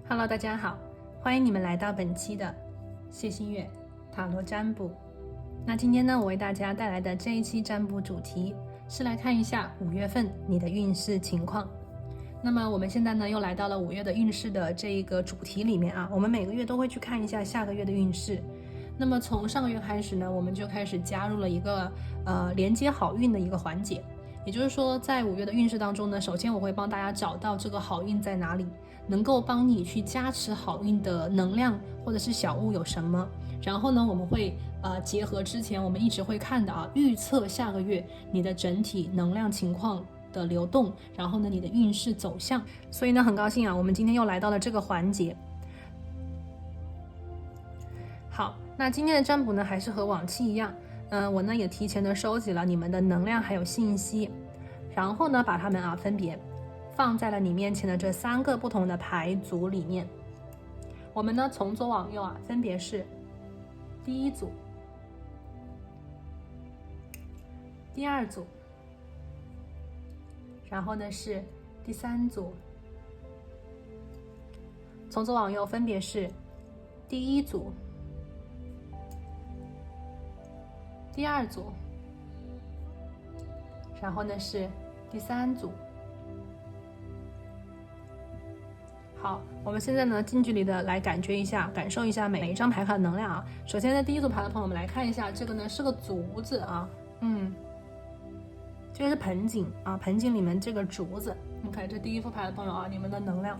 Hello， 大家好，欢迎你们来到本期的谢新月塔罗占卜。那今天呢，我为大家带来的这一期占卜主题是来看一下5月份你的运势情况。那么我们现在呢，又来到了5月的运势的这一个主题里面啊，我们每个月都会去看一下下个月的运势。那么从上个月开始呢，我们就开始加入了一个连接好运的一个环节。也就是说，在5月的运势当中呢，首先我会帮大家找到这个好运在哪里，能够帮你去加持好运的能量或者是小物有什么。然后呢，我们会结合之前我们一直会看的预测下个月你的整体能量情况的流动，然后呢你的运势走向。所以呢，很高兴我们今天又来到了这个环节。好，那今天的占卜呢，还是和往期一样。我呢也提前的收集了你们的能量还有信息，然后呢把它们分别放在了你面前的这3个不同的牌组里面。我们呢从左往右分别是第一组、第二组，然后呢是第3组。从左往右分别是第一组、第2组，然后呢是第3组。好，我们现在呢近距离的来感觉一下，感受一下每一张牌卡的能量首先呢，第一组牌的朋友们来看一下，这个呢是个竹子这个是盆景盆景里面这个竹子。OK， 这第一副牌的朋友你们的能量。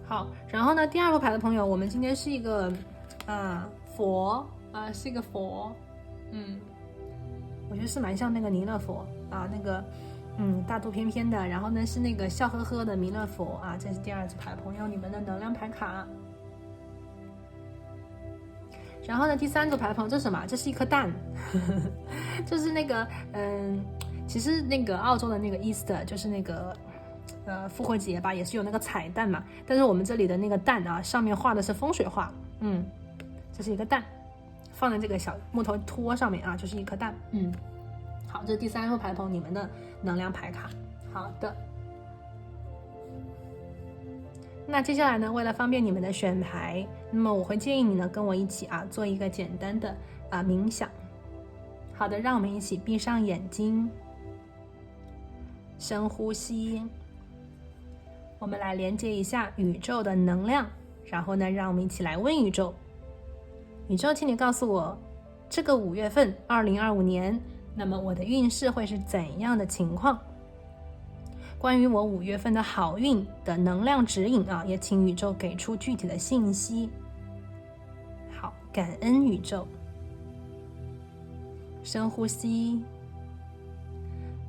好，然后呢第2副牌的朋友，我们今天是一个佛是一个佛，我觉得是蛮像那个弥勒佛那个大肚翩翩的，然后呢是那个笑呵呵的弥勒佛这是第2组牌朋友你们的能量牌卡。然后呢第3组牌的朋友，这是什么？这是一颗蛋就是那个其实那个澳洲的那个 Easter 就是那个复活节吧，也是有那个彩蛋嘛，但是我们这里的那个蛋上面画的是风水画，这是一个蛋放在这个小木头托上面就是一颗蛋。好，这是第3副牌的朋友你们的能量牌卡。好的，那接下来呢，为了方便你们的选牌，那么我会建议你呢跟我一起做一个简单的冥想。好的，让我们一起闭上眼睛，深呼吸，我们来连接一下宇宙的能量，然后呢让我们一起来问宇宙。宇宙，请你告诉我，这个5月份2025年，那么我的运势会是怎样的情况？关于我5月份的好运的能量指引也请宇宙给出具体的信息。好，感恩宇宙。深呼吸，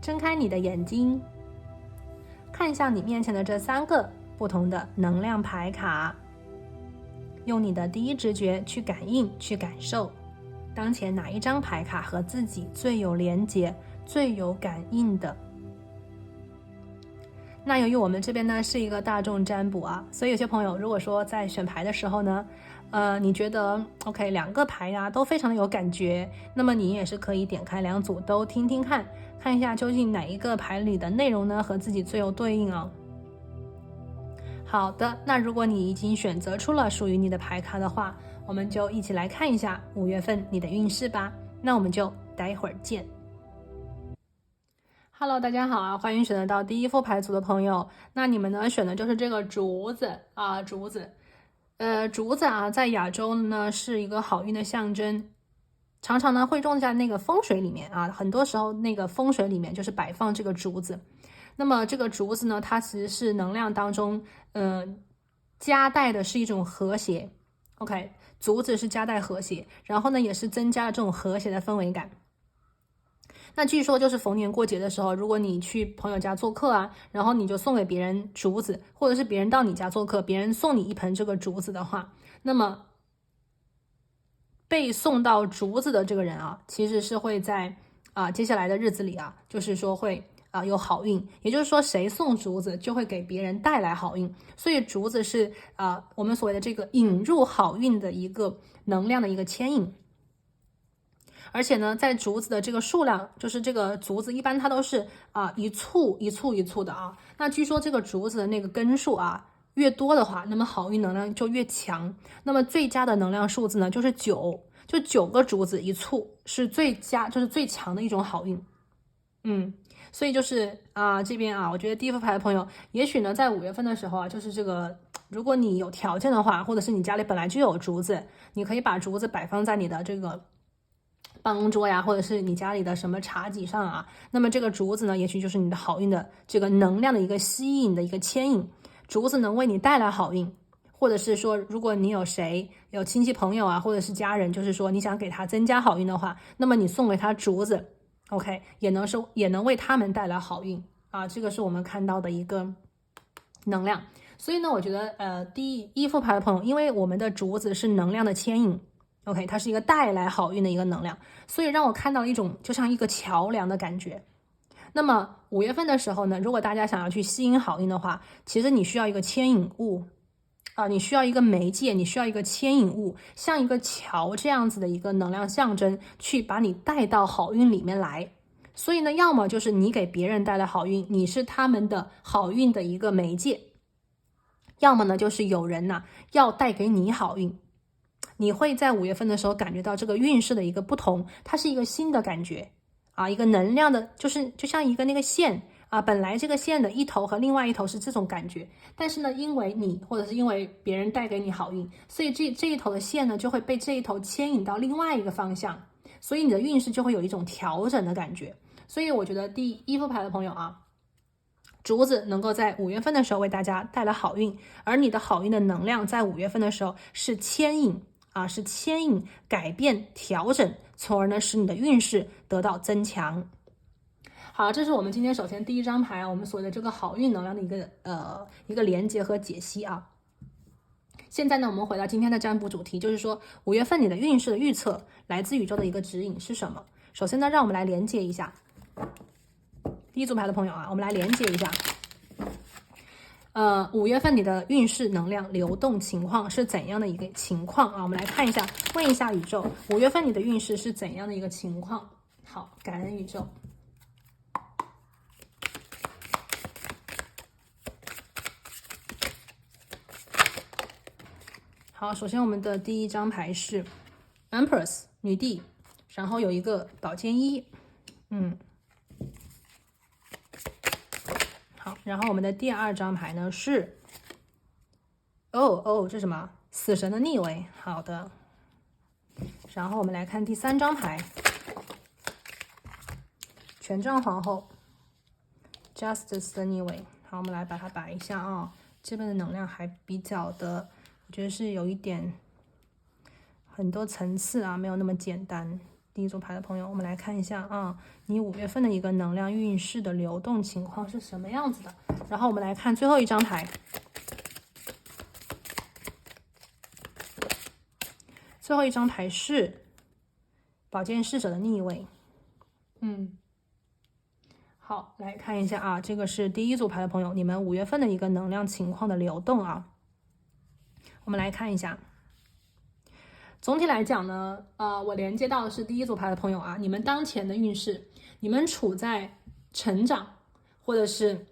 睁开你的眼睛，看向你面前的这3个不同的能量牌卡，用你的第一直觉去感应、去感受，当前哪一张牌卡和自己最有连结、最有感应的。那由于我们这边呢是一个大众占卜所以有些朋友如果说在选牌的时候呢你觉得 OK 2个牌都非常的有感觉，那么你也是可以点开2组都听听看，看一下究竟哪一个牌里的内容呢和自己最有对应好的，那如果你已经选择出了属于你的牌卡的话，我们就一起来看一下5月份你的运势吧。那我们就待会儿见。Hello， 大家好欢迎选择到第1副牌组的朋友。那你们呢选的就是这个竹子竹子。竹子在亚洲呢是一个好运的象征，常常呢会种在那个风水里面很多时候那个风水里面就是摆放这个竹子。那么这个竹子呢，它其实是能量当中夹带的是一种和谐。OK， 竹子是夹带和谐，然后呢也是增加了这种和谐的氛围感。那据说就是逢年过节的时候，如果你去朋友家做客然后你就送给别人竹子，或者是别人到你家做客，别人送你一盆这个竹子的话，那么被送到竹子的这个人其实是会在接下来的日子里就是说会有好运，也就是说谁送竹子就会给别人带来好运，所以竹子是我们所谓的这个引入好运的一个能量的一个牵引。而且呢，在竹子的这个数量，就是这个竹子一般它都是一簇一簇一簇的啊。那据说这个竹子的那个根数越多的话，那么好运能量就越强。那么最佳的能量数字呢，就是9，就9个竹子一簇是最佳，就是最强的一种好运。所以就是这边我觉得第一副牌的朋友，也许呢在5月份的时候就是这个，如果你有条件的话，或者是你家里本来就有竹子，你可以把竹子摆放在你的这个办公桌呀，或者是你家里的什么茶几上那么这个竹子呢，也许就是你的好运的这个能量的一个吸引的一个牵引，竹子能为你带来好运。或者是说，如果你有亲戚朋友或者是家人，就是说你想给他增加好运的话，那么你送给他竹子，OK， 也能为他们带来好运这个是我们看到的一个能量。所以呢，我觉得第一副牌的朋友，因为我们的竹子是能量的牵引，OK， 它是一个带来好运的一个能量，所以让我看到了一种就像一个桥梁的感觉。那么5月份的时候呢，如果大家想要去吸引好运的话，其实你需要一个牵引物你需要一个媒介，你需要一个牵引物，像一个桥这样子的一个能量象征，去把你带到好运里面来。所以呢，要么就是你给别人带来好运，你是他们的好运的一个媒介，要么呢就是有人要带给你好运。你会在5月份的时候感觉到这个运势的一个不同，它是一个新的感觉一个能量的，就像一个那个线本来这个线的一头和另外一头是这种感觉，但是呢，因为你或者是因为别人带给你好运，所以这一头的线呢就会被这一头牵引到另外一个方向，所以你的运势就会有一种调整的感觉。所以我觉得第一副牌的朋友竹子能够在5月份的时候为大家带来好运，而你的好运的能量在5月份的时候是牵引是牵引、改变、调整，从而呢使你的运势得到增强。好，这是我们今天首先第一张牌我们所谓的这个好运能量的一个连接和解析现在呢，我们回到今天的占卜主题，就是说5月份你的运势的预测来自宇宙的一个指引是什么？首先呢，让我们来连接一下第一组牌的朋友我们来连接一下5月份你的运势能量流动情况是怎样的一个情况我们来看一下，问一下宇宙，5月份你的运势是怎样的一个情况？好，感恩宇宙。好，首先我们的第一张牌是 Empress 女帝，然后有一个宝剑一，好，然后我们的第二张牌呢是这是什么？死神的逆位，好的。然后我们来看第三张牌，权杖皇后 Justice 的逆位，好，我们来把它摆一下这边的能量还比较的，我觉得是有一点很多层次没有那么简单。第一组牌的朋友，我们来看一下你5月份的一个能量运势的流动情况是什么样子的。然后我们来看最后一张牌，最后一张牌是宝剑侍者的逆位。好，来看一下这个是第一组牌的朋友，你们5月份的一个能量情况的流动我们来看一下。总体来讲呢，我连接到的是第一组牌的朋友你们当前的运势，你们处在成长，或者是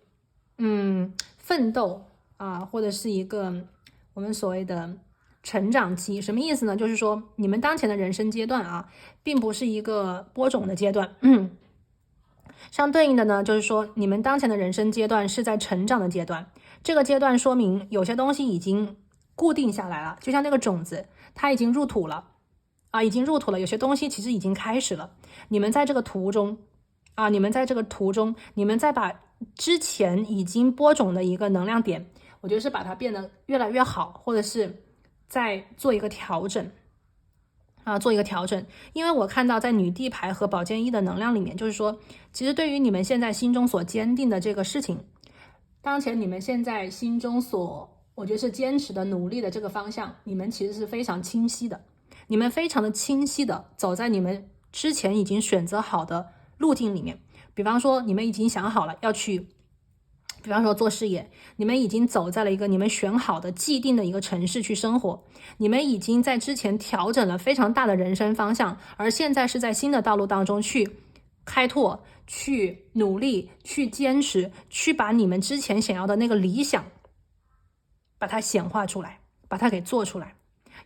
奋斗或者是一个我们所谓的成长期。什么意思呢？就是说你们当前的人生阶段并不是一个播种的阶段，相对应的呢，就是说你们当前的人生阶段是在成长的阶段。这个阶段说明有些东西已经固定下来了，就像那个种子它已经入土了已经入土了，有些东西其实已经开始了。你们在这个途中你们再把之前已经播种的一个能量点，我觉得是把它变得越来越好，或者是再做一个调整做一个调整。因为我看到在女帝牌和宝剑一的能量里面，就是说其实对于你们现在心中所坚定的这个事情，当前你们现在心中我觉得是坚持的努力的这个方向，你们其实是非常清晰的，你们非常的清晰的走在你们之前已经选择好的路径里面。比方说你们已经想好了要去，比比方说做事业，你们已经走在了一个你们选好的既定的一个城市去生活，你们已经在之前调整了非常大的人生方向，而现在是在新的道路当中去开拓，去努力，去坚持，去把你们之前想要的那个理想把它显化出来，把它给做出来。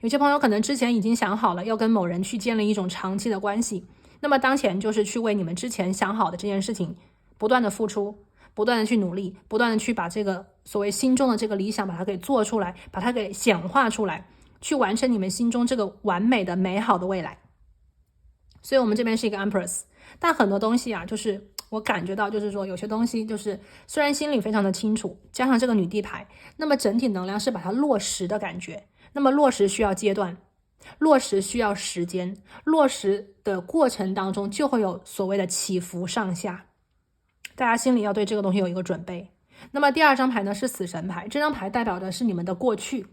有些朋友可能之前已经想好了要跟某人去建立一种长期的关系，那么当前就是去为你们之前想好的这件事情不断的付出，不断的去努力，不断的去把这个所谓心中的这个理想把它给做出来，把它给显化出来，去完成你们心中这个完美的美好的未来。所以我们这边是一个 Empress， 但很多东西啊，就是我感觉到就是说有些东西就是虽然心里非常的清楚，加上这个女帝牌，那么整体能量是把它落实的感觉。那么落实需要阶段，落实需要时间，落实的过程当中就会有所谓的起伏上下，大家心里要对这个东西有一个准备。那么第二张牌呢是死神牌，这张牌代表的是你们的过去。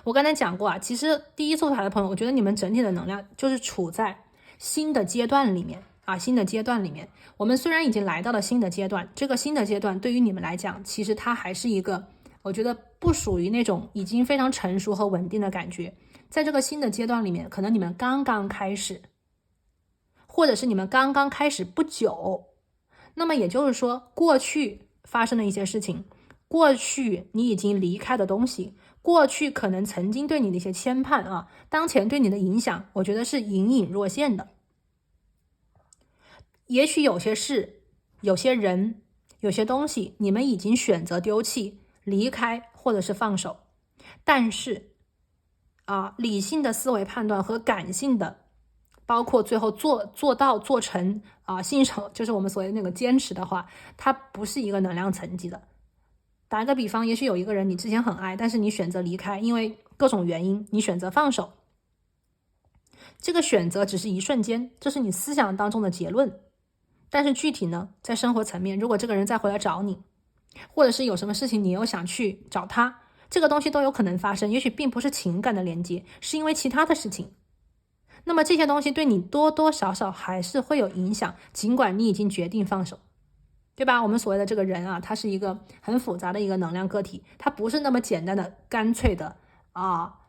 我刚才讲过啊，其实第一组牌的朋友，我觉得你们整体的能量就是处在新的阶段里面啊，新的阶段里面。我们虽然已经来到了新的阶段，这个新的阶段对于你们来讲，其实它还是一个我觉得不属于那种已经非常成熟和稳定的感觉。在这个新的阶段里面，可能你们刚刚开始，或者是你们刚刚开始不久，那么也就是说过去发生的一些事情，过去你已经离开的东西，过去可能曾经对你的一些牵绊啊，当前对你的影响，我觉得是隐隐若现的。也许有些事，有些人，有些东西，你们已经选择丢弃、离开或者是放手，但是理性的思维判断和感性的，包括最后做到做成信守，就是我们所谓的那个坚持的话，它不是一个能量层级的。打一个比方，也许有一个人你之前很爱，但是你选择离开，因为各种原因你选择放手，这个选择只是一瞬间，这是你思想当中的结论。但是具体呢，在生活层面，如果这个人再回来找你，或者是有什么事情你又想去找他，这个东西都有可能发生，也许并不是情感的连接，是因为其他的事情。那么这些东西对你多多少少还是会有影响，尽管你已经决定放手，对吧？我们所谓的这个人啊，他是一个很复杂的一个能量个体，他不是那么简单的干脆的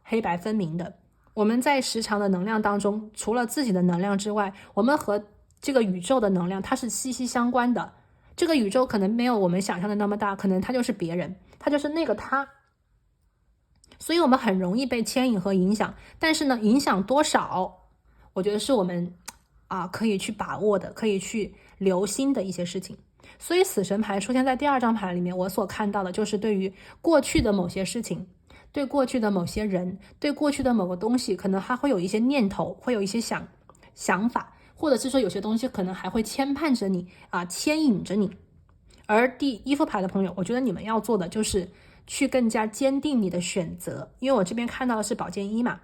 黑白分明的。我们在时常的能量当中，除了自己的能量之外，我们和这个宇宙的能量它是息息相关的。这个宇宙可能没有我们想象的那么大，可能它就是别人，它就是那个他，所以我们很容易被牵引和影响。但是呢，影响多少，我觉得是我们可以去把握的，可以去留心的一些事情。所以死神牌出现在第二张牌里面，我所看到的就是对于过去的某些事情，对过去的某些人，对过去的某个东西，可能还会有一些念头，会有一些想法，或者是说有些东西可能还会牵绊着你牵引着你。而第一副牌的朋友，我觉得你们要做的就是去更加坚定你的选择，因为我这边看到的是宝剑一嘛，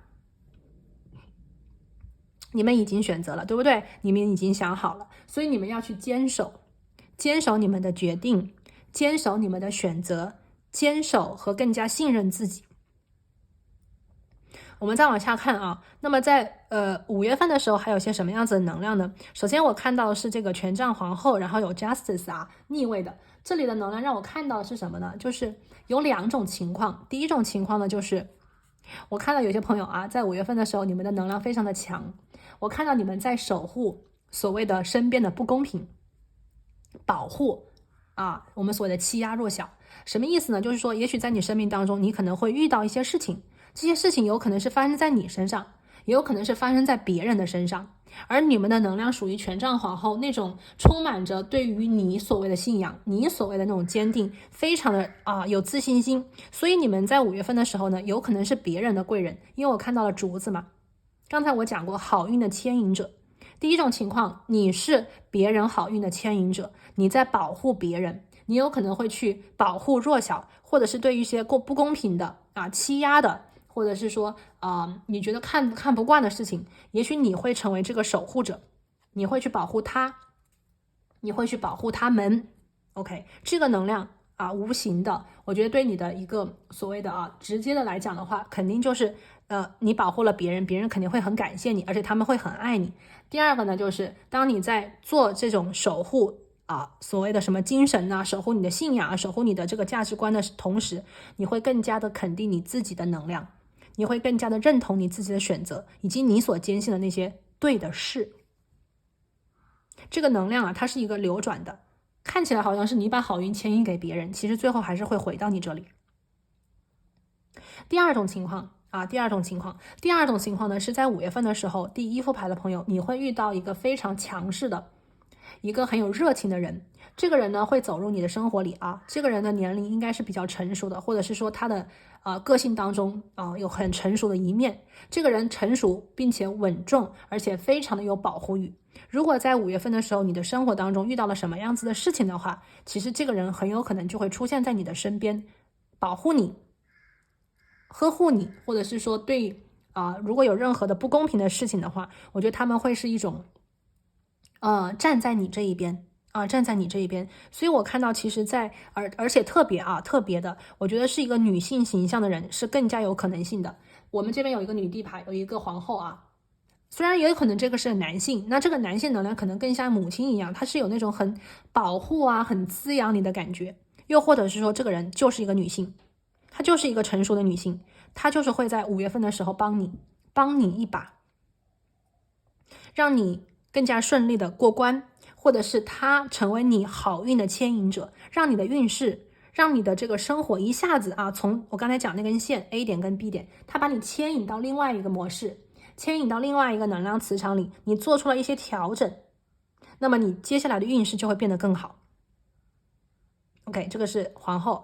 你们已经选择了，对不对？你们已经想好了，所以你们要去坚守你们的决定，坚守你们的选择，坚守和更加信任自己。我们再往下看啊，那么在5月份的时候还有些什么样子的能量呢？首先我看到的是这个权杖皇后，然后有 Justice 逆位的，这里的能量让我看到的是什么呢？就是有两种情况。第一种情况呢，就是我看到有些朋友在5月份的时候，你们的能量非常的强，我看到你们在守护所谓的身边的不公平，保护我们所谓的欺压弱小。什么意思呢？就是说也许在你生命当中，你可能会遇到一些事情，这些事情有可能是发生在你身上，也有可能是发生在别人的身上，而你们的能量属于权杖皇后，那种充满着对于你所谓的信仰，你所谓的那种坚定，非常的有自信心。所以你们在5月份的时候呢，有可能是别人的贵人，因为我看到了竹子嘛，刚才我讲过好运的牵引者。第一种情况，你是别人好运的牵引者，你在保护别人，你有可能会去保护弱小，或者是对于一些不公平的欺压的，或者是说你觉得看不惯的事情，也许你会成为这个守护者，你会去保护他，你会去保护他们。 OK， 这个能量无形的，我觉得对你的一个所谓的直接的来讲的话，肯定就是你保护了别人，别人肯定会很感谢你，而且他们会很爱你。第二个呢，就是当你在做这种守护所谓的什么精神啊，守护你的信仰啊，守护你的这个价值观的同时，你会更加的肯定你自己的能量，你会更加的认同你自己的选择，以及你所坚信的那些对的事。这个能量它是一个流转的，看起来好像是你把好运牵引给别人，其实最后还是会回到你这里。第二种情况呢，是在5月份的时候，第一副牌的朋友，你会遇到一个非常强势的一个很有热情的人。这个人呢会走入你的生活里这个人的年龄应该是比较成熟的，或者是说他的个性当中有很成熟的一面。这个人成熟并且稳重，而且非常的有保护欲。如果在5月份的时候，你的生活当中遇到了什么样子的事情的话，其实这个人很有可能就会出现在你的身边，保护你，呵护你，或者是说对如果有任何的不公平的事情的话，我觉得他们会是一种站在你这一边所以我看到其实而且特别的，我觉得是一个女性形象的人是更加有可能性的。我们这边有一个女帝牌，有一个皇后虽然也有可能这个是男性，那这个男性能量可能更像母亲一样，他是有那种很保护很滋养你的感觉。又或者是说这个人就是一个女性，她就是一个成熟的女性，她就是会在5月份的时候帮你一把，让你更加顺利的过关，或者是他成为你好运的牵引者，让你的运势，让你的这个生活一下子从我刚才讲那根线 A 点跟 B 点，他把你牵引到另外一个模式，牵引到另外一个能量磁场里，你做出了一些调整，那么你接下来的运势就会变得更好。 OK， 这个是皇后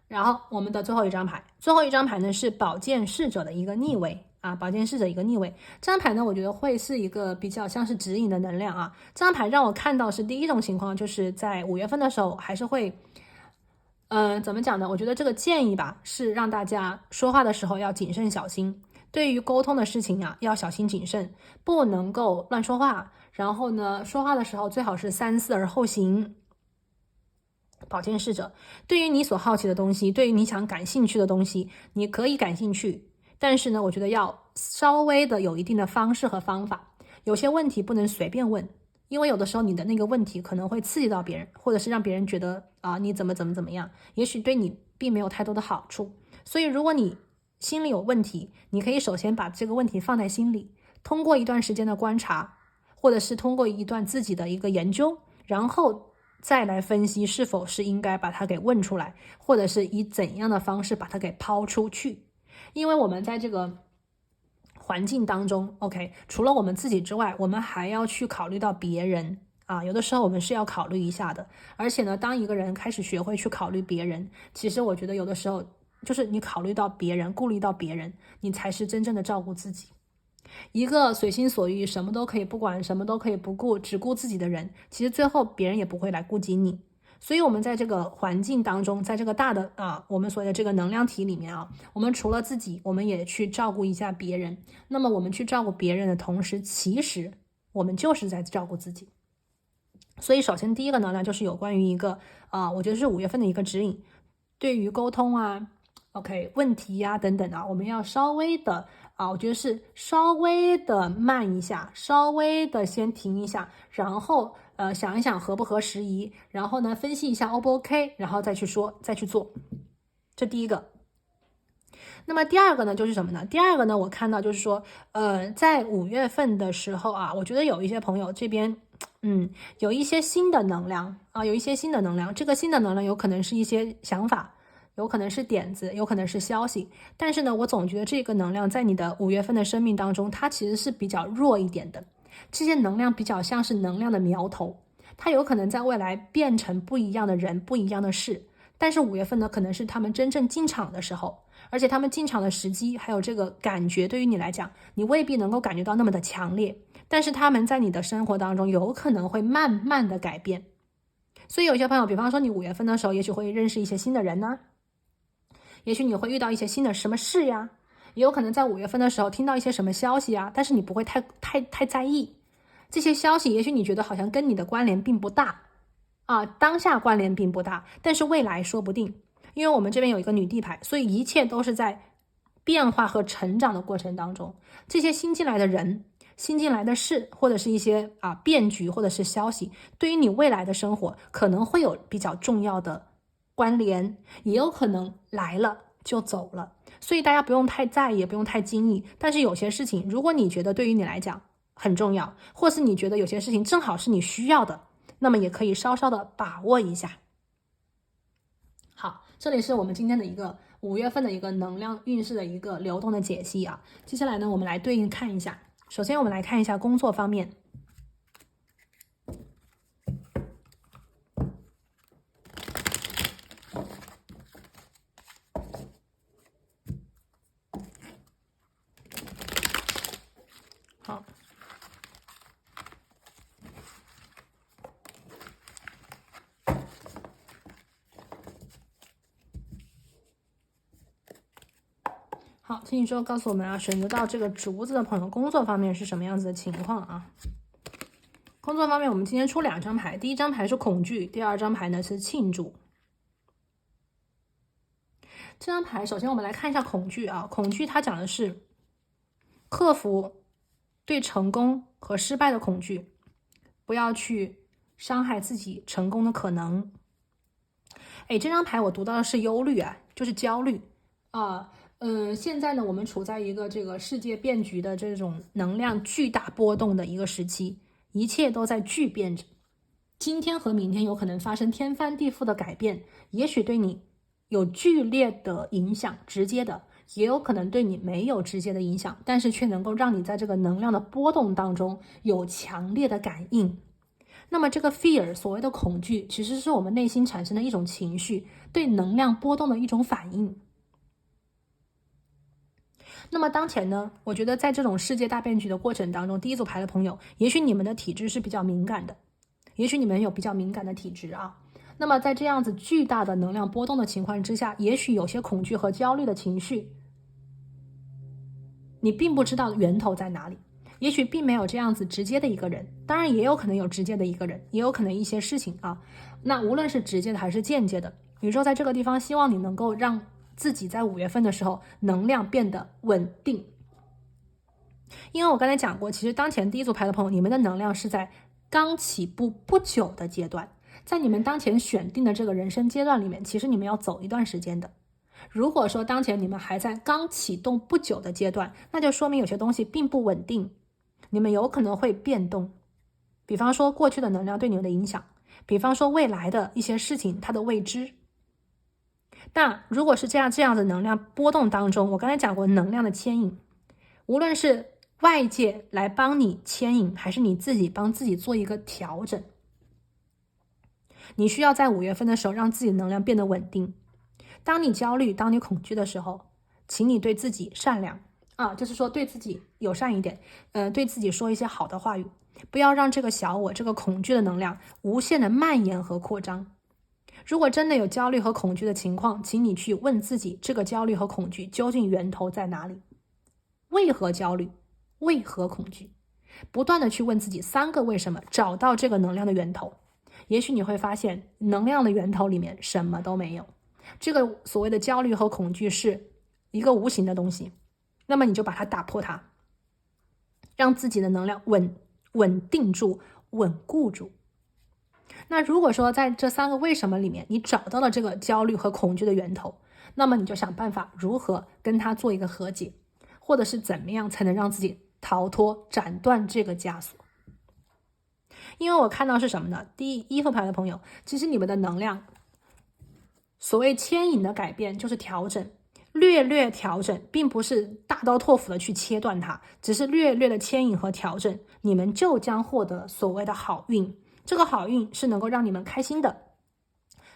然后我们的最后一张牌呢是宝剑侍者的一个逆位宝剑侍者一个逆位。这张牌呢我觉得会是一个比较像是指引的能量这张牌让我看到是第一种情况，就是在5月份的时候还是会怎么讲呢，我觉得这个建议是让大家说话的时候要谨慎小心，对于沟通的事情要小心谨慎，不能够乱说话，然后呢说话的时候最好是三思而后行。宝剑侍者，对于你所好奇的东西，对于你想感兴趣的东西，你可以感兴趣，但是呢我觉得要稍微的有一定的方式和方法，有些问题不能随便问，因为有的时候你的那个问题可能会刺激到别人，或者是让别人觉得你怎么样，也许对你并没有太多的好处。所以如果你心里有问题，你可以首先把这个问题放在心里，通过一段时间的观察，或者是通过一段自己的一个研究，然后再来分析是否是应该把它给问出来，或者是以怎样的方式把它给抛出去。因为我们在这个环境当中 OK， 除了我们自己之外，我们还要去考虑到别人有的时候我们是要考虑一下的。而且呢当一个人开始学会去考虑别人，其实我觉得有的时候就是你考虑到别人，顾虑到别人，你才是真正的照顾自己。一个随心所欲，什么都可以不管，什么都可以不顾，只顾自己的人，其实最后别人也不会来顾及你。所以我们在这个环境当中，在这个大的我们所谓的这个能量体里面我们除了自己，我们也去照顾一下别人。那么我们去照顾别人的同时，其实我们就是在照顾自己。所以首先第一个能量就是有关于一个我觉得是5月份的一个指引，对于沟通OK 问题等等我们要稍微的我觉得是稍微的慢一下，稍微的先停一下，然后想一想合不合时宜，然后呢分析一下 O 不 OK， 然后再去说再去做，这第一个。那么第二个呢就是什么呢？第二个呢我看到就是说在5月份的时候我觉得有一些朋友这边有一些新的能量有一些新的能量，这个新的能量有可能是一些想法，有可能是点子，有可能是消息，但是呢我总觉得这个能量在你的5月份的生命当中，它其实是比较弱一点的。这些能量比较像是能量的苗头，它有可能在未来变成不一样的人，不一样的事，但是5月份呢可能是他们真正进场的时候，而且他们进场的时机还有这个感觉对于你来讲，你未必能够感觉到那么的强烈，但是他们在你的生活当中有可能会慢慢的改变。所以有些朋友比方说你5月份的时候也许会认识一些新的人呢，也许你会遇到一些新的什么事呀，也有可能在5月份的时候听到一些什么消息但是你不会太在意这些消息，也许你觉得好像跟你的关联并不大当下关联并不大，但是未来说不定。因为我们这边有一个女帝牌，所以一切都是在变化和成长的过程当中。这些新进来的人，新进来的事，或者是一些变局，或者是消息，对于你未来的生活可能会有比较重要的关联，也有可能来了就走了。所以大家不用太在意，也不用太惊异。但是有些事情，如果你觉得对于你来讲很重要，或是你觉得有些事情正好是你需要的，那么也可以稍稍的把握一下。好，这里是我们今天的一个5月份的一个能量运势的一个流动的解析啊。接下来呢，我们来对应看一下。首先我们来看一下工作方面。好，好，请你说告诉我们选择到这个竹子的朋友，工作方面是什么样子的情况啊？工作方面，我们今天出2张牌，第一张牌是恐惧，第2张牌呢是庆祝。这张牌，首先我们来看一下恐惧啊，恐惧它讲的是克服对成功和失败的恐惧，不要去伤害自己成功的可能。这张牌我读到的是忧虑就是焦虑啊。现在呢，我们处在一个这个世界变局的这种能量巨大波动的一个时期，一切都在巨变着。今天和明天有可能发生天翻地覆的改变，也许对你有剧烈的影响，直接的，也有可能对你没有直接的影响，但是却能够让你在这个能量的波动当中有强烈的感应。那么这个 fear 所谓的恐惧，其实是我们内心产生的一种情绪，对能量波动的一种反应。那么当前呢，我觉得在这种世界大变局的过程当中，第一组牌的朋友，也许你们的体质是比较敏感的，也许你们有比较敏感的体质啊。那么在这样子巨大的能量波动的情况之下，也许有些恐惧和焦虑的情绪，你并不知道源头在哪里，也许并没有这样子直接的一个人，当然也有可能有直接的一个人，也有可能一些事情啊。那无论是直接的还是间接的，宇宙在这个地方希望你能够让自己在5月份的时候能量变得稳定。因为我刚才讲过，其实当前第一组牌的朋友，你们的能量是在刚起步不久的阶段，在你们当前选定的这个人生阶段里面，其实你们要走一段时间的。如果说当前你们还在刚启动不久的阶段，那就说明有些东西并不稳定，你们有可能会变动。比方说过去的能量对你们的影响，比方说未来的一些事情它的未知。但如果是这样的能量波动当中，我刚才讲过能量的牵引，无论是外界来帮你牵引，还是你自己帮自己做一个调整，你需要在5月份的时候让自己的能量变得稳定。当你焦虑，当你恐惧的时候，请你对自己善良就是说对自己友善一点，对自己说一些好的话语，不要让这个小我这个恐惧的能量无限的蔓延和扩张。如果真的有焦虑和恐惧的情况，请你去问自己，这个焦虑和恐惧究竟源头在哪里？为何焦虑？为何恐惧？不断的去问自己3个为什么，找到这个能量的源头。也许你会发现能量的源头里面什么都没有，这个所谓的焦虑和恐惧是一个无形的东西，那么你就把它打破它，让自己的能量稳定住，稳固住。那如果说在这3个为什么里面，你找到了这个焦虑和恐惧的源头，那么你就想办法如何跟它做一个和解，或者是怎么样才能让自己逃脱、斩断这个枷锁。因为我看到是什么呢？第一副牌的朋友，其实你们的能量，所谓牵引的改变就是调整，略调整，并不是大刀拓斧的去切断它，只是略的牵引和调整，你们就将获得所谓的好运。这个好运是能够让你们开心的，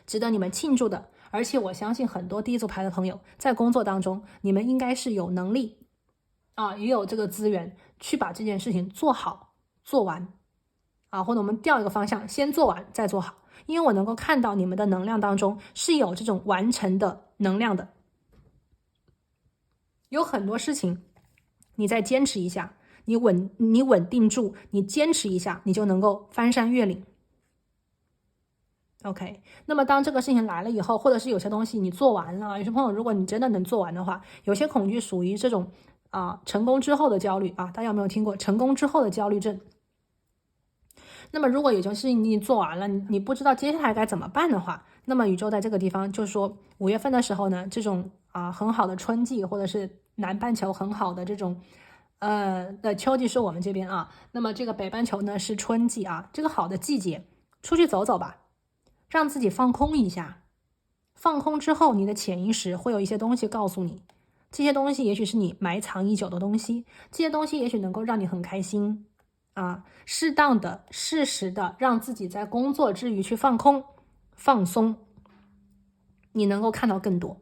值得你们庆祝的。而且我相信很多第一组牌的朋友在工作当中，你们应该是有能力也有这个资源去把这件事情做好做完或者我们调一个方向，先做完再做好。因为我能够看到你们的能量当中是有这种完成的能量的。有很多事情你再坚持一下，你稳定住，你坚持一下，你就能够翻山越岭。OK， 那么当这个事情来了以后，或者是有些东西你做完了，有些朋友如果你真的能做完的话，有些恐惧属于这种成功之后的焦虑大家有没有听过成功之后的焦虑症？那么如果有些事情你做完了，你不知道接下来该怎么办的话，那么宇宙在这个地方就是说5月份的时候呢，这种很好的春季或者是南半球很好的这种的秋季是我们这边那么这个北半球呢是春季这个好的季节，出去走走吧，让自己放空一下。放空之后，你的潜意识会有一些东西告诉你，这些东西也许是你埋藏已久的东西，这些东西也许能够让你很开心适当的、适时的让自己在工作之余去放空、放松，你能够看到更多，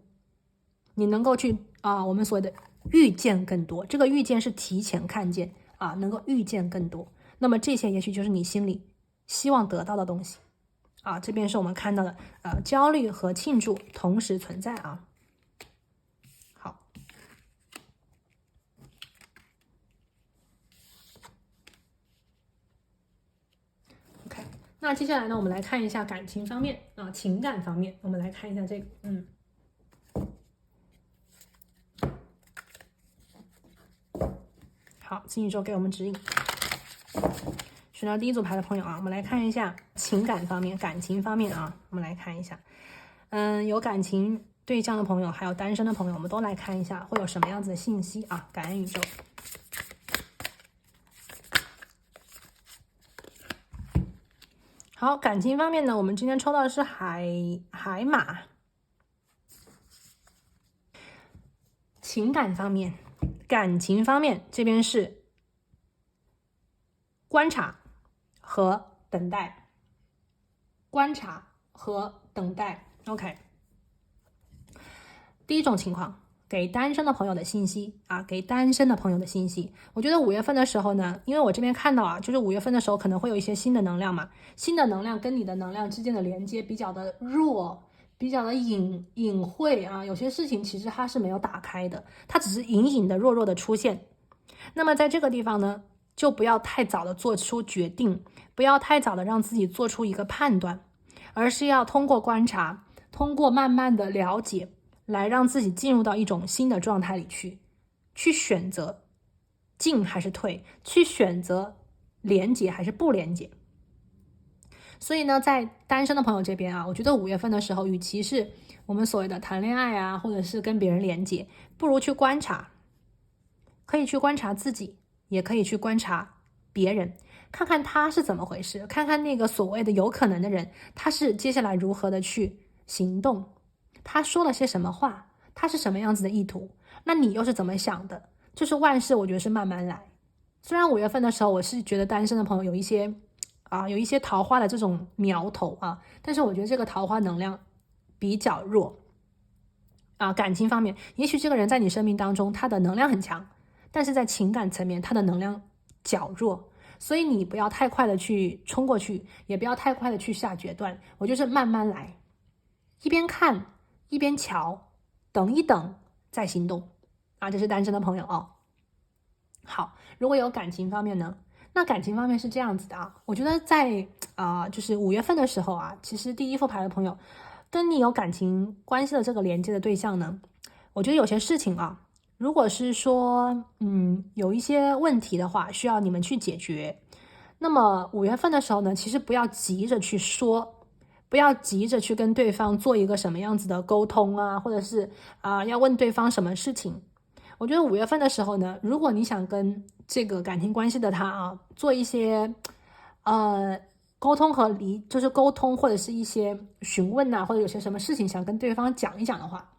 你能够去我们所谓的预见更多。这个预见是提前看见能够预见更多。那么这些也许就是你心里希望得到的东西这边是我们看到的焦虑和庆祝同时存在好。OK， 那接下来呢，我们来看一下感情方面情感方面，我们来看一下这个好，金宇宙给我们指引。选到第一组牌的朋友我们来看一下情感方面、感情方面我们来看一下，有感情对象的朋友，还有单身的朋友，我们都来看一下会有什么样子的信息感恩宇宙。好，感情方面呢，我们今天抽到的是海马。情感方面，感情方面这边是观察和等待，观察和等待。 OK， 第一种情况，给单身的朋友的信息给单身的朋友的信息。我觉得5月份的时候呢，因为我这边看到就是5月份的时候可能会有一些新的能量嘛，新的能量跟你的能量之间的连接比较的弱，比较的隐晦有些事情其实它是没有打开的，它只是隐隐的弱弱的出现。那么在这个地方呢，就不要太早的做出决定，不要太早的让自己做出一个判断，而是要通过观察，通过慢慢的了解，来让自己进入到一种新的状态里去选择进还是退，去选择连结还是不连结。所以呢，在单身的朋友这边我觉得5月份的时候，与其是我们所谓的谈恋爱或者是跟别人连结，不如去观察，可以去观察自己，也可以去观察别人，看看他是怎么回事，看看那个所谓的有可能的人，他是接下来如何的去行动，他说了些什么话，他是什么样子的意图，那你又是怎么想的？就是万事我觉得是慢慢来。虽然5月份的时候我是觉得单身的朋友有一些桃花的这种苗头但是我觉得这个桃花能量比较弱感情方面，也许这个人在你生命当中他的能量很强，但是在情感层面他的能量较弱，所以你不要太快的去冲过去，也不要太快的去下决断，我就是慢慢来，一边看一边瞧，等一等再行动这是单身的朋友好，如果有感情方面呢，那感情方面是这样子的我觉得在就是5月份的时候其实第一副牌的朋友跟你有感情关系的这个连接的对象呢，我觉得有些事情如果是说有一些问题的话需要你们去解决，那么5月份的时候呢，其实不要急着去说，不要急着去跟对方做一个什么样子的沟通或者是要问对方什么事情。我觉得5月份的时候呢，如果你想跟这个感情关系的他做一些沟通就是沟通或者是一些询问或者有些什么事情想跟对方讲一讲的话，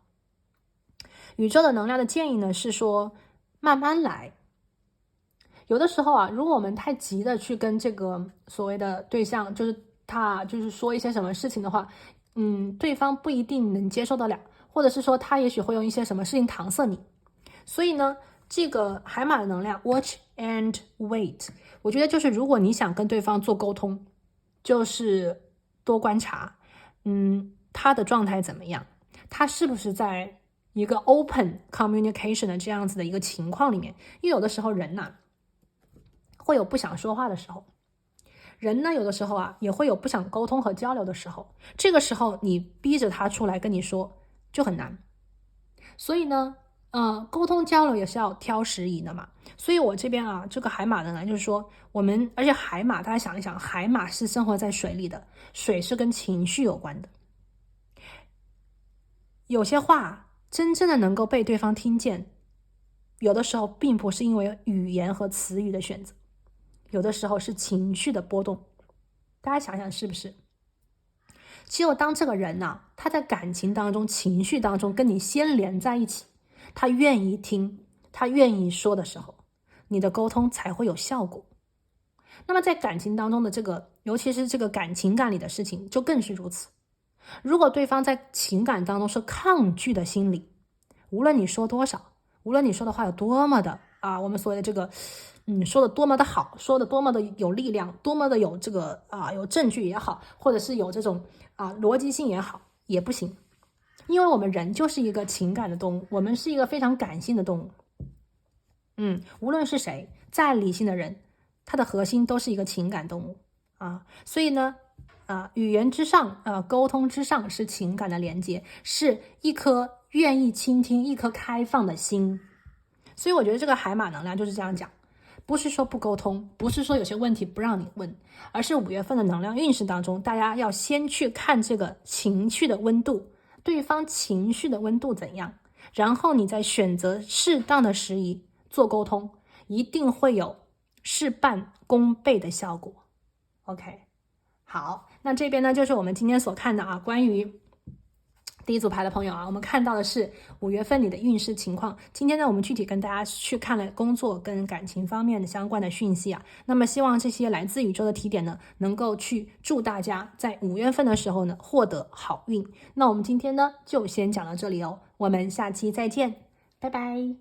宇宙的能量的建议呢是说慢慢来。有的时候如果我们太急的去跟这个所谓的对象，就是他就是说一些什么事情的话，对方不一定能接受得了，或者是说他也许会用一些什么事情搪塞你。所以呢，这个海马的能量 watch and wait， 我觉得就是如果你想跟对方做沟通，就是多观察他的状态怎么样，他是不是在一个 open communication 的这样子的一个情况里面。因为有的时候人会有不想说话的时候，人呢有的时候也会有不想沟通和交流的时候，这个时候你逼着他出来跟你说就很难。所以呢沟通交流也是要挑时宜的嘛。所以我这边啊，这个海马呢，就是说而且海马大家想一想，海马是生活在水里的，水是跟情绪有关的。有些话真正的能够被对方听见，有的时候并不是因为语言和词语的选择，有的时候是情绪的波动。大家想想是不是？只有当这个人他在感情当中、情绪当中跟你先连在一起，他愿意听，他愿意说的时候，你的沟通才会有效果。那么在感情当中的尤其是这个情感里的事情，就更是如此。如果对方在情感当中是抗拒的心理，无论你说多少，无论你说的话有多么的我们所谓的说的多么的好，说的多么的有力量，多么的有有证据也好，或者是有这种逻辑性也好，也不行。因为我们人就是一个情感的动物，我们是一个非常感性的动物。无论是谁，再理性的人，他的核心都是一个情感动物所以呢语言之上沟通之上是情感的连接，是一颗愿意倾听、一颗开放的心。所以我觉得这个海马能量就是这样讲，不是说不沟通，不是说有些问题不让你问，而是5月份的能量运势当中，大家要先去看这个情绪的温度，对方情绪的温度怎样，然后你再选择适当的时宜做沟通，一定会有事半功倍的效果。 OK， 好，那这边呢就是我们今天所看的关于第一组牌的朋友我们看到的是5月份你的运势情况。今天呢，我们具体跟大家去看了工作跟感情方面的相关的讯息那么希望这些来自宇宙的提点呢，能够去助大家在5月份的时候呢，获得好运。那我们今天呢，就先讲到这里我们下期再见，拜拜。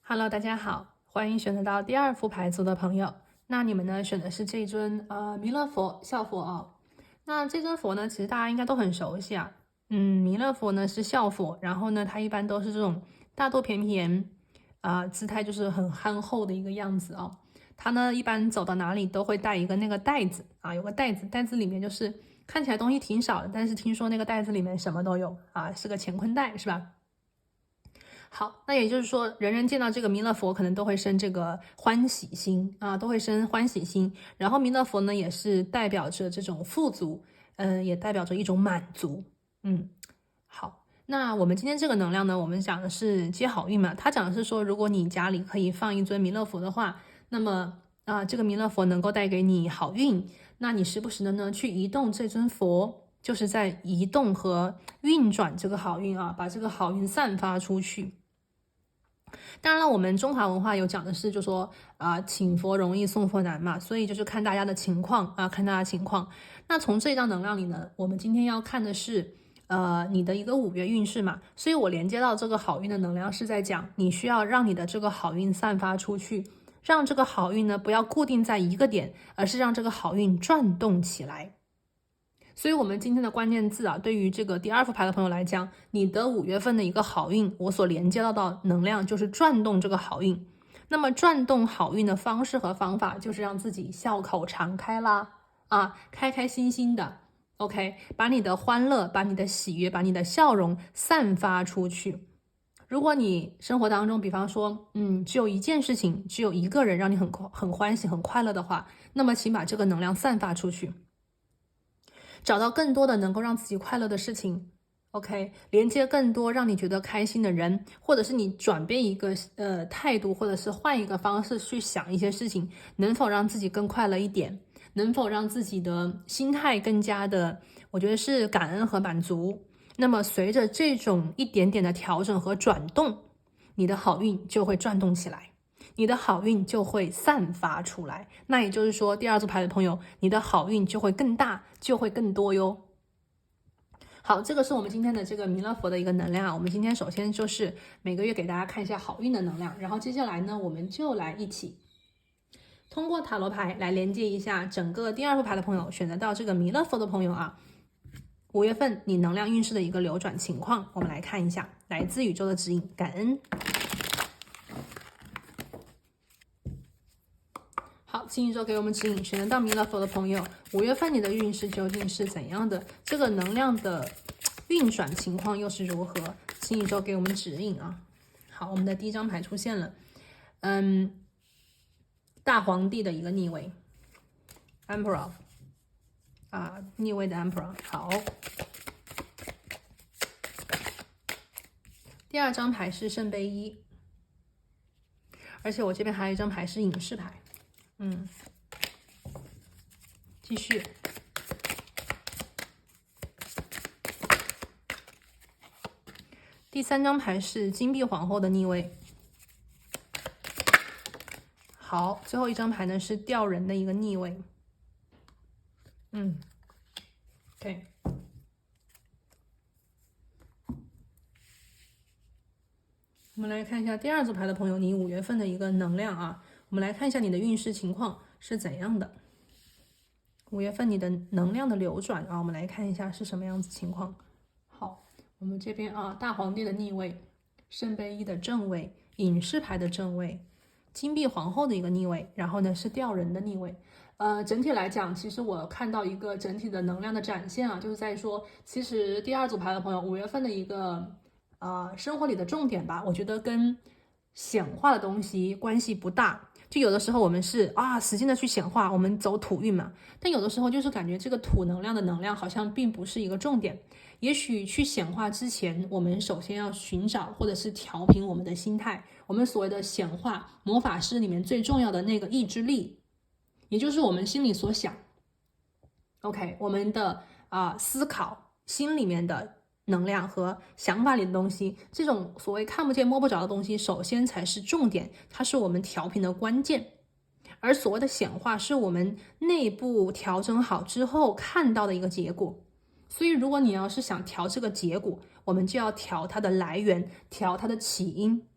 Hello， 大家好，欢迎选择到第2副牌组的朋友。那你们呢，选的是这尊弥勒佛笑佛那这尊佛呢，其实大家应该都很熟悉弥勒佛呢是笑佛，然后呢，它一般都是这种大肚便便姿态就是很憨厚的一个样子它呢一般走到哪里都会带一个那个袋子有个袋子，袋子里面就是看起来东西挺少的，但是听说那个袋子里面什么都有是个乾坤袋，是吧？好，那也就是说，人人见到这个弥勒佛可能都会生这个欢喜心都会生欢喜心。然后弥勒佛呢，也是代表着这种富足，也代表着一种满足。好，那我们今天这个能量呢，我们讲的是接好运嘛，它讲的是说，如果你家里可以放一尊弥勒佛的话，那么这个弥勒佛能够带给你好运，那你时不时的呢去移动这尊佛，就是在移动和运转这个好运把这个好运散发出去。当然了，我们中华文化有讲的是就说请佛容易送佛难嘛，所以就是看大家的情况看大家情况。那从这张能量里呢，我们今天要看的是你的一个5月运势嘛，所以我连接到这个好运的能量是在讲你需要让你的这个好运散发出去，让这个好运呢不要固定在一个点，而是让这个好运转动起来。所以我们今天的关键字对于这个第2副牌的朋友来讲，你的5月份的一个好运，我所连接到的能量就是转动这个好运。那么转动好运的方式和方法就是让自己笑口常开啦开开心心的 OK， 把你的欢乐，把你的喜悦，把你的笑容散发出去。如果你生活当中比方说只有一件事情，只有一个人让你很欢喜很快乐的话，那么请把这个能量散发出去，找到更多的能够让自己快乐的事情 OK， 连接更多让你觉得开心的人，或者是你转变一个态度，或者是换一个方式去想一些事情，能否让自己更快乐一点，能否让自己的心态更加的我觉得是感恩和满足。那么随着这种一点点的调整和转动，你的好运就会转动起来，你的好运就会散发出来。那也就是说，第2组牌的朋友，你的好运就会更大，就会更多哟。好，这个是我们今天的这个弥勒佛的一个能量我们今天首先就是每个月给大家看一下好运的能量，然后接下来呢，我们就来一起通过塔罗牌来连接一下整个第2副牌的朋友，选择到这个弥勒佛的朋友5月份你能量运势的一个流转情况，我们来看一下来自宇宙的指引，感恩。好，请宇宙给我们指引，选择到弥勒佛的朋友，5月份你的运势究竟是怎样的？这个能量的运转情况又是如何？新宇宙给我们指引啊。好，我们的第一张牌出现了，大皇帝的一个逆位 ，Emperor 啊，逆位的 Emperor。好，第二张牌是圣杯一，而且我这边还有一张牌是隐士牌，继续。第三张牌是金币皇后的逆位。好，最后一张牌呢是吊人的一个逆位。对。我们来看一下第二组牌的朋友，你5月份的一个能量啊。我们来看一下你的运势情况是怎样的。5月份你的能量的流转啊，我们来看一下是什么样子情况。好，我们这边啊，大皇帝的逆位，圣杯一的正位，隐士牌的正位，金币皇后的一个逆位，然后呢是吊人的逆位。整体来讲，其实我看到一个整体的能量的展现啊，就是在说，其实第二组牌的朋友5月份的一个生活里的重点吧，我觉得跟显化的东西关系不大。就有的时候我们是使劲的去显化，我们走土运嘛，但有的时候就是感觉这个土能量的能量好像并不是一个重点。也许去显化之前，我们首先要寻找或者是调平我们的心态。我们所谓的显化魔法师里面最重要的那个意志力，也就是我们心里所想。OK， 我们的思考心里面的能量和想法里的东西，这种所谓看不见摸不着的东西，首先才是重点，它是我们调频的关键。而所谓的显化是我们内部调整好之后看到的一个结果。所以如果你要是想调这个结果，我们就要调它的来源，调它的起因。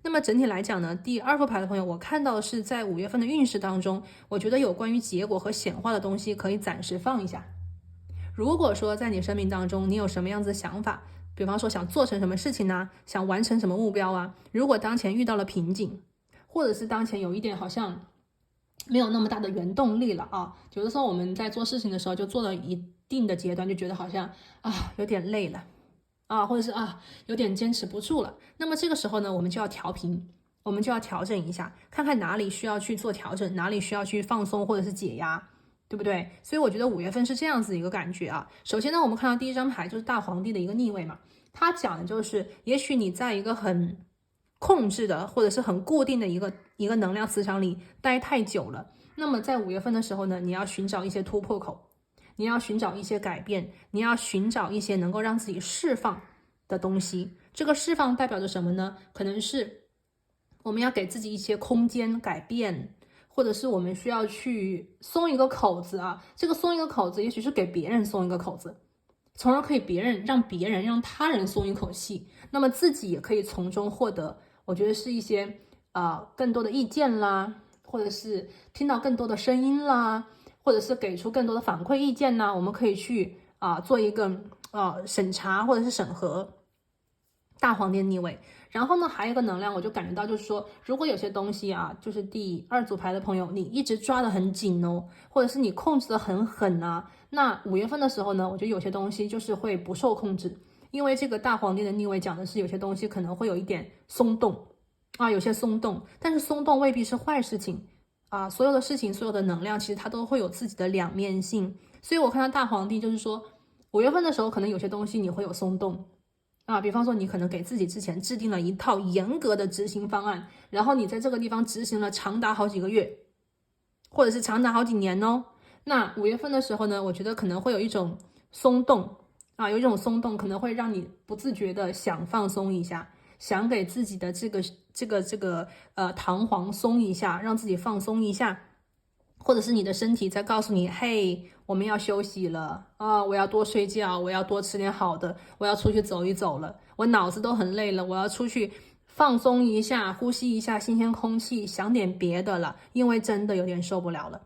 那么整体来讲呢，第二副牌的朋友，我看到的是在5月份的运势当中，我觉得有关于结果和显化的东西可以暂时放一下。如果说在你生命当中你有什么样子的想法，比方说想做成什么事情呢，想完成什么目标啊，如果当前遇到了瓶颈，或者是当前有一点好像没有那么大的原动力了啊，有的时候我们在做事情的时候就做到一定的阶段，就觉得好像有点累了或者是有点坚持不住了，那么这个时候呢，我们就要调频，我们就要调整一下，看看哪里需要去做调整，哪里需要去放松或者是解压，对不对？所以我觉得5月份是这样子一个感觉啊。首先呢，我们看到第一张牌就是大皇帝的一个逆位嘛，它讲的就是也许你在一个很控制的或者是很固定的一个能量磁场里待太久了，那么在5月份的时候呢，你要寻找一些突破口，你要寻找一些改变，你要寻找一些能够让自己释放的东西。这个释放代表着什么呢？可能是我们要给自己一些空间改变，或者是我们需要去松一个口子啊。这个松一个口子，也许是给别人松一个口子，从而可以让他人松一口气，那么自己也可以从中获得，我觉得是一些更多的意见啦，或者是听到更多的声音啦，或者是给出更多的反馈意见呢，我们可以去做一个审查或者是审核。大皇帝逆位，然后呢还有一个能量，我就感觉到就是说，如果有些东西就是第二组牌的朋友，你一直抓得很紧哦，或者是你控制得很狠啊，那5月份的时候呢，我觉得有些东西就是会不受控制，因为这个大皇帝的逆位讲的是有些东西可能会有一点松动有些松动，但是松动未必是坏事情所有的事情，所有的能量其实它都会有自己的两面性。所以我看到大皇帝就是说5月份的时候可能有些东西你会有松动比方说你可能给自己之前制定了一套严格的执行方案，然后你在这个地方执行了长达好几个月，或者是长达好几年哦。那5月份的时候呢，我觉得可能会有一种松动有一种松动可能会让你不自觉的想放松一下，想给自己的这个弹簧松一下，让自己放松一下，或者是你的身体在告诉你，嘿，我们要休息了我要多睡觉，我要多吃点好的，我要出去走一走了，我脑子都很累了，我要出去放松一下，呼吸一下新鲜空气，想点别的了，因为真的有点受不了了。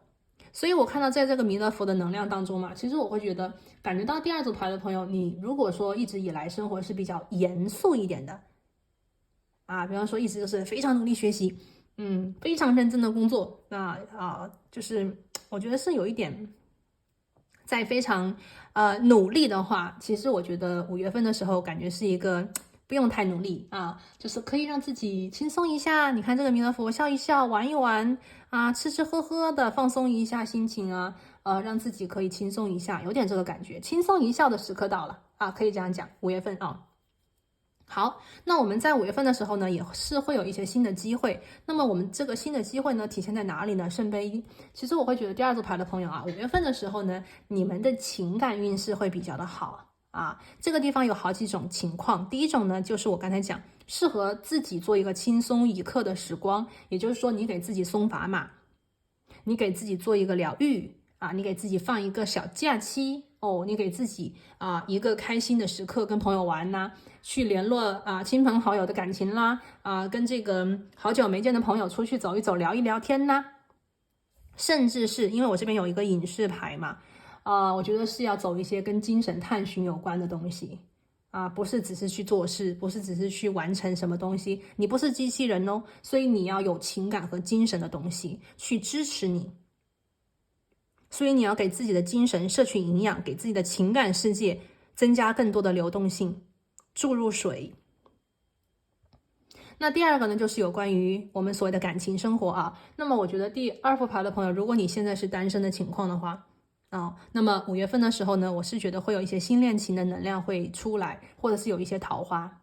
所以我看到在这个弥勒佛的能量当中嘛，其实我会觉得感觉到第二组牌的朋友，你如果说一直以来生活是比较严肃一点的比方说一直就是非常努力学习非常认真的工作，就是我觉得是有一点在非常努力的话，其实我觉得5月份的时候感觉是一个不用太努力啊，就是可以让自己轻松一下。你看这个弥勒佛，笑一笑，玩一玩啊，吃吃喝喝的，放松一下心情啊，让自己可以轻松一下，有点这个感觉，轻松一笑的时刻到了啊，可以这样讲。5月份啊。好，那我们在5月份的时候呢，也是会有一些新的机会。那么我们这个新的机会呢，体现在哪里呢？圣杯一，其实我会觉得第2组牌的朋友啊，5月份的时候呢，你们的情感运势会比较的好啊。这个地方有好几种情况，第一种呢，就是我刚才讲，适合自己做一个轻松一刻的时光，也就是说，你给自己松砝码，你给自己做一个疗愈啊，你给自己放一个小假期哦，你给自己一个开心的时刻，跟朋友玩呐，去联络亲朋好友的感情啦，跟这个好久没见的朋友出去走一走，聊一聊天呐，甚至是因为我这边有一个隐士牌嘛，我觉得是要走一些跟精神探寻有关的东西不是只是去做事，不是只是去完成什么东西，你不是机器人哦，所以你要有情感和精神的东西去支持你。所以你要给自己的精神摄取营养，给自己的情感世界增加更多的流动性，注入水。那第二个呢，就是有关于我们所谓的感情生活啊。那么我觉得第2副牌的朋友，如果你现在是单身的情况的话那么5月份的时候呢，我是觉得会有一些新恋情的能量会出来，或者是有一些桃花。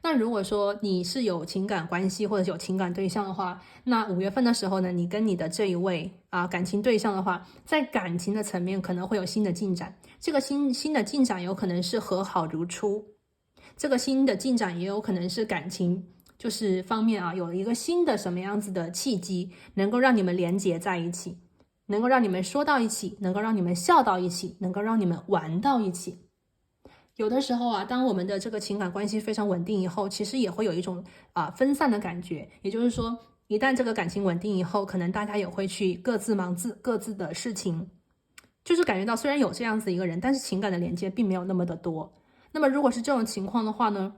那如果说你是有情感关系或者是有情感对象的话，那5月份的时候呢，你跟你的这一位感情对象的话，在感情的层面可能会有新的进展。这个新的进展有可能是和好如初，这个新的进展也有可能是感情就是方面有一个新的什么样子的契机，能够让你们连结在一起，能够让你们说到一起，能够让你们笑到一起，能够让你们玩到一起。有的时候当我们的这个情感关系非常稳定以后，其实也会有一种分散的感觉。也就是说，一旦这个感情稳定以后，可能大家也会去各自忙各自的事情，就是感觉到虽然有这样子一个人，但是情感的连接并没有那么的多。那么如果是这种情况的话呢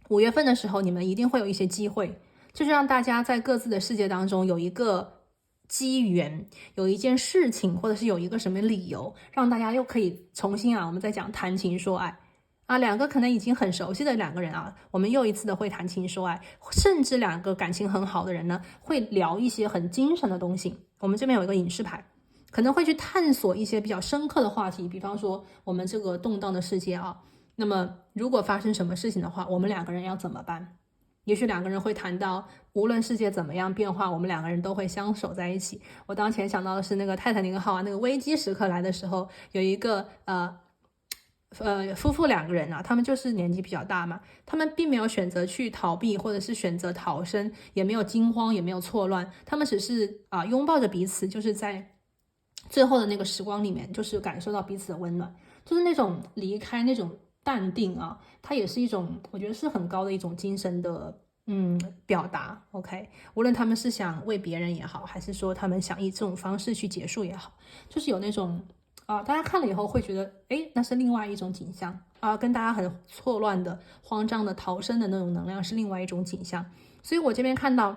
，5月份的时候你们一定会有一些机会，就是让大家在各自的世界当中有一个机缘，有一件事情，或者是有一个什么理由，让大家又可以重新我们在讲谈情说爱两个可能已经很熟悉的两个人我们又一次的会谈情说爱，甚至两个感情很好的人呢，会聊一些很精神的东西。我们这边有一个隐士牌，可能会去探索一些比较深刻的话题，比方说我们这个动荡的世界那么如果发生什么事情的话，我们两个人要怎么办？也许两个人会谈到，无论世界怎么样变化，我们两个人都会相守在一起。我当前想到的是那个泰坦尼克号那个危机时刻来的时候，有一个夫妇两个人他们就是年纪比较大嘛，他们并没有选择去逃避，或者是选择逃生，也没有惊慌，也没有错乱，他们只是拥抱着彼此，就是在最后的那个时光里面，就是感受到彼此的温暖，就是那种离开那种淡定它也是一种我觉得是很高的一种精神的表达。 OK， 无论他们是想为别人也好，还是说他们想以这种方式去结束也好，就是有那种大家看了以后会觉得那是另外一种景象跟大家很错乱的慌张的逃生的那种能量是另外一种景象。所以我这边看到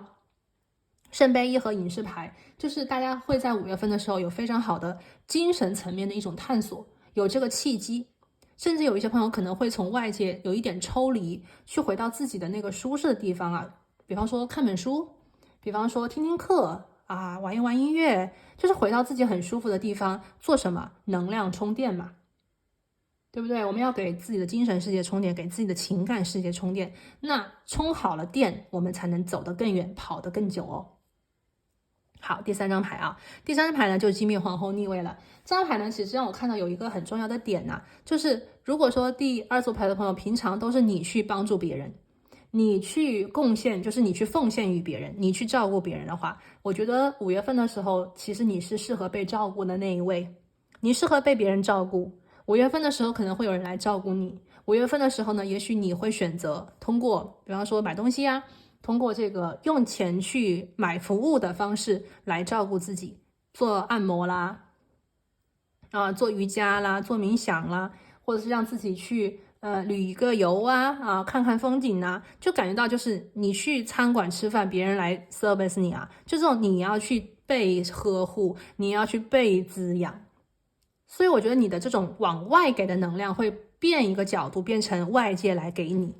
圣杯一和隐士牌，就是大家会在5月份的时候有非常好的精神层面的一种探索，有这个契机，甚至有一些朋友可能会从外界有一点抽离，去回到自己的那个舒适的地方比方说看本书，比方说听听课玩一玩音乐，就是回到自己很舒服的地方做什么？能量充电嘛，对不对？我们要给自己的精神世界充电，给自己的情感世界充电，那充好了电，我们才能走得更远，跑得更久好，第3张牌第3张牌呢就是金币皇后逆位了。这张牌呢其实让我看到有一个很重要的点就是如果说第2组牌的朋友平常都是你去帮助别人，你去贡献，就是你去奉献于别人，你去照顾别人的话，我觉得5月份的时候其实你是适合被照顾的那一位，你适合被别人照顾。5月份的时候可能会有人来照顾你，5月份的时候呢，也许你会选择通过比方说买东西通过这个用钱去买服务的方式来照顾自己，做按摩啦做瑜伽啦，做冥想啦，或者是让自己去旅一个游看看风景就感觉到就是你去餐馆吃饭，别人来 service 你就这种你要去被呵护，你要去被滋养。所以我觉得你的这种往外给的能量会变一个角度，变成外界来给你，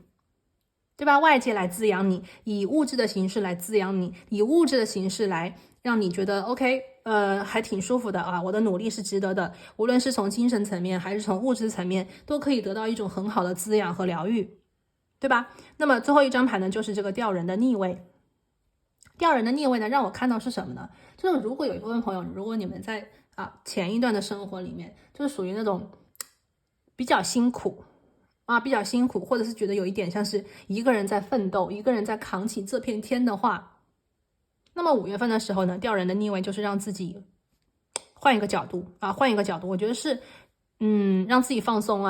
对吧？外界来滋养你，以物质的形式来滋养你，以物质的形式来让你觉得 OK，还挺舒服的啊，我的努力是值得的，无论是从精神层面还是从物质层面，都可以得到一种很好的滋养和疗愈，对吧？那么最后一张牌呢，就是这个吊人的逆位。吊人的逆位呢，让我看到是什么呢？就是如果有一部分朋友，如果你们在前一段的生活里面，就是属于那种比较辛苦比较辛苦，或者是觉得有一点像是一个人在奋斗，一个人在扛起这片天的话，那么5月份的时候呢，吊人的逆位就是让自己换一个角度换一个角度，我觉得是让自己放松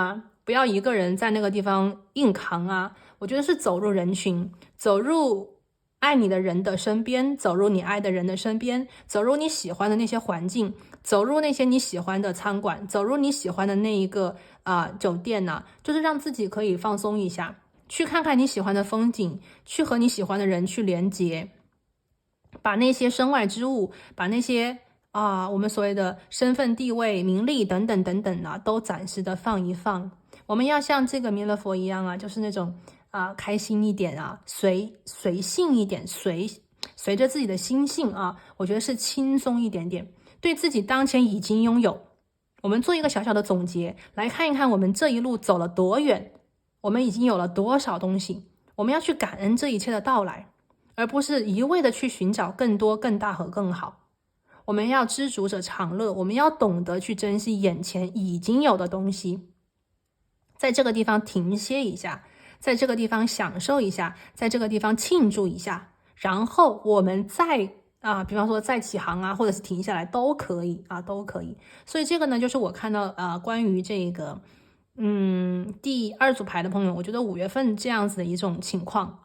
不要一个人在那个地方硬扛我觉得是走入人群，走入爱你的人的身边，走入你爱的人的身边，走入你喜欢的那些环境，走入那些你喜欢的餐馆，走入你喜欢的那一个酒店就是让自己可以放松一下，去看看你喜欢的风景，去和你喜欢的人去连接，把那些身外之物，把那些我们所谓的身份地位名利等等等等都暂时的放一放。我们要像这个弥勒佛一样就是那种开心一点随性一点，随着自己的心性我觉得是轻松一点点，对自己当前已经拥有，我们做一个小小的总结，来看一看我们这一路走了多远，我们已经有了多少东西，我们要去感恩这一切的到来，而不是一味的去寻找更多更大和更好。我们要知足者常乐，我们要懂得去珍惜眼前已经有的东西，在这个地方停歇一下，在这个地方享受一下，在这个地方庆祝一下，然后我们再比方说再起航或者是停下来都可以都可以。所以这个呢，就是我看到关于这个第2组牌的朋友，我觉得5月份这样子的一种情况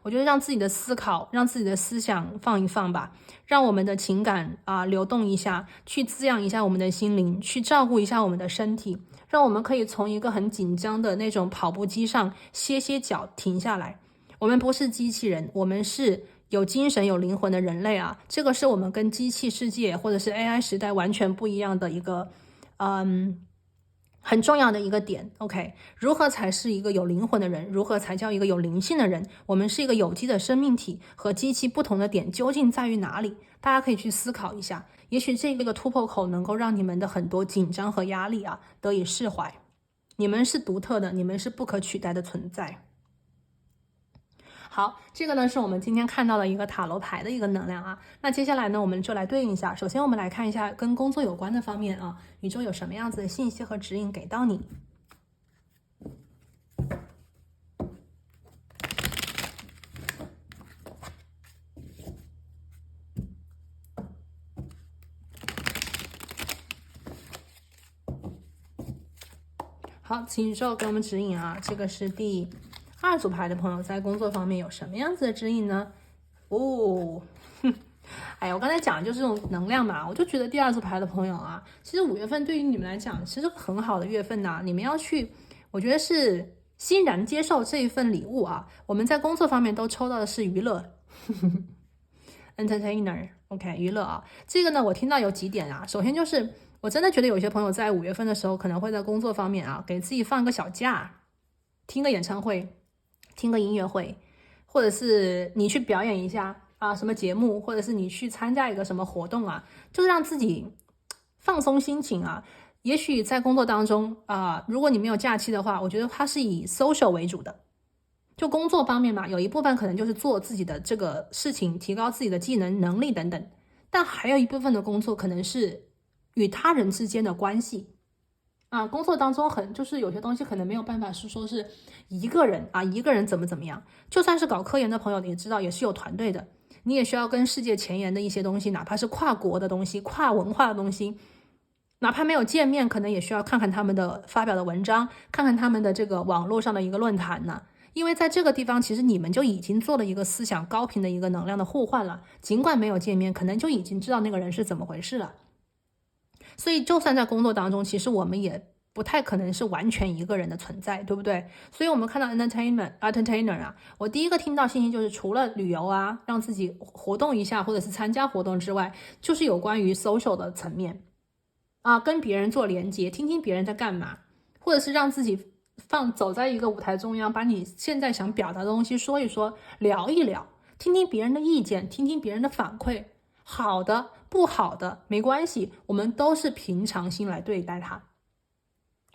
我觉得让自己的思考，让自己的思想放一放吧，让我们的情感流动一下，去滋养一下我们的心灵，去照顾一下我们的身体，让我们可以从一个很紧张的那种跑步机上歇歇脚，停下来。我们不是机器人，我们是有精神有灵魂的人类这个是我们跟机器世界或者是 AI 时代完全不一样的一个很重要的一个点。 OK， 如何才是一个有灵魂的人，如何才叫一个有灵性的人，我们是一个有机的生命体，和机器不同的点究竟在于哪里？大家可以去思考一下，也许这个突破口能够让你们的很多紧张和压力得以释怀。你们是独特的，你们是不可取代的存在。好，这个呢是我们今天看到的一个塔罗牌的一个能量那接下来呢，我们就来对应一下。首先我们来看一下跟工作有关的方面宇宙有什么样子的信息和指引给到你。好，请宇宙给我们指引这个是第2组牌的朋友在工作方面有什么样子的指引呢？哎呀，我刚才讲的就是这种能量嘛，我就觉得第2组牌的朋友其实5月份对于你们来讲其实很好的月份你们要去，我觉得是欣然接受这一份礼物我们在工作方面都抽到的是娱乐entertainer OK 娱乐这个呢我听到有几点首先就是我真的觉得有些朋友在5月份的时候可能会在工作方面给自己放一个小假，听个演唱会，听个音乐会，或者是你去表演一下什么节目，或者是你去参加一个什么活动就是让自己放松心情也许在工作当中如果你没有假期的话，我觉得它是以 social 为主的，就工作方面嘛，有一部分可能就是做自己的这个事情，提高自己的技能能力等等，但还有一部分的工作可能是与他人之间的关系工作当中就是有些东西可能没有办法是说是一个人一个人怎么样，就算是搞科研的朋友你也知道也是有团队的，你也需要跟世界前沿的一些东西，哪怕是跨国的东西，跨文化的东西，哪怕没有见面，可能也需要看看他们的发表的文章，看看他们的这个网络上的一个论坛因为在这个地方其实你们就已经做了一个思想高频的一个能量的互换了，尽管没有见面，可能就已经知道那个人是怎么回事了。所以就算在工作当中，其实我们也不太可能是完全一个人的存在，对不对？所以我们看到 entertainer 我第一个听到信息就是除了旅游让自己活动一下或者是参加活动之外，就是有关于 social 的层面跟别人做连接，听听别人在干嘛，或者是让自己走在一个舞台中央，把你现在想表达的东西说一说，聊一聊，听听别人的意见，听听别人的反馈，好的不好的没关系，我们都是平常心来对待它，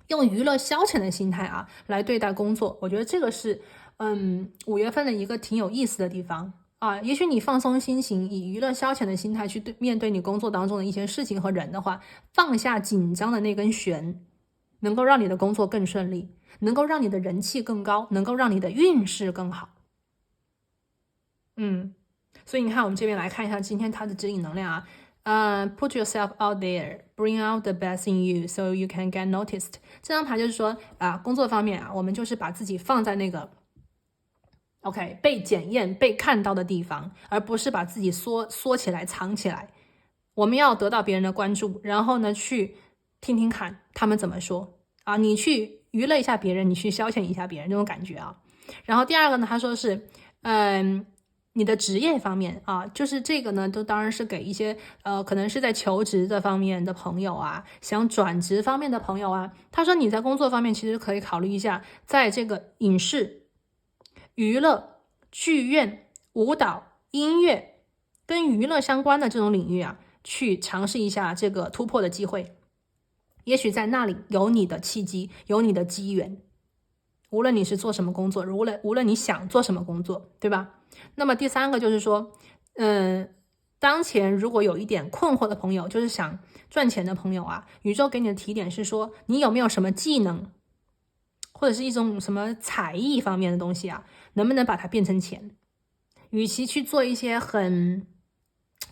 用娱乐消遣的心态来对待工作，我觉得这个是5月份的一个挺有意思的地方也许你放松心情，以娱乐消遣的心态去面对你工作当中的一些事情和人的话，放下紧张的那根弦，能够让你的工作更顺利，能够让你的人气更高，能够让你的运势更好。所以你看我们这边来看一下今天它的指引能量put yourself out there, bring out the best in you so you can get noticed。 这张牌就是说工作方面我们就是把自己放在那个OK 被检验被看到的地方，而不是把自己缩起来藏起来。我们要得到别人的关注，然后呢去听听看他们怎么说你去娱乐一下别人，你去消遣一下别人这种感觉然后第二个呢，他说是你的职业方面就是这个呢都当然是给一些可能是在求职的方面的朋友想转职方面的朋友他说你在工作方面其实可以考虑一下，在这个影视、娱乐、剧院、舞蹈、音乐跟娱乐相关的这种领域去尝试一下这个突破的机会，也许在那里有你的契机，有你的机缘，无论你是做什么工作，无论你想做什么工作，对吧？那么第三个就是说当前如果有一点困惑的朋友，就是想赚钱的朋友宇宙给你的提点是说，你有没有什么技能或者是一种什么才艺方面的东西能不能把它变成钱？与其去做一些很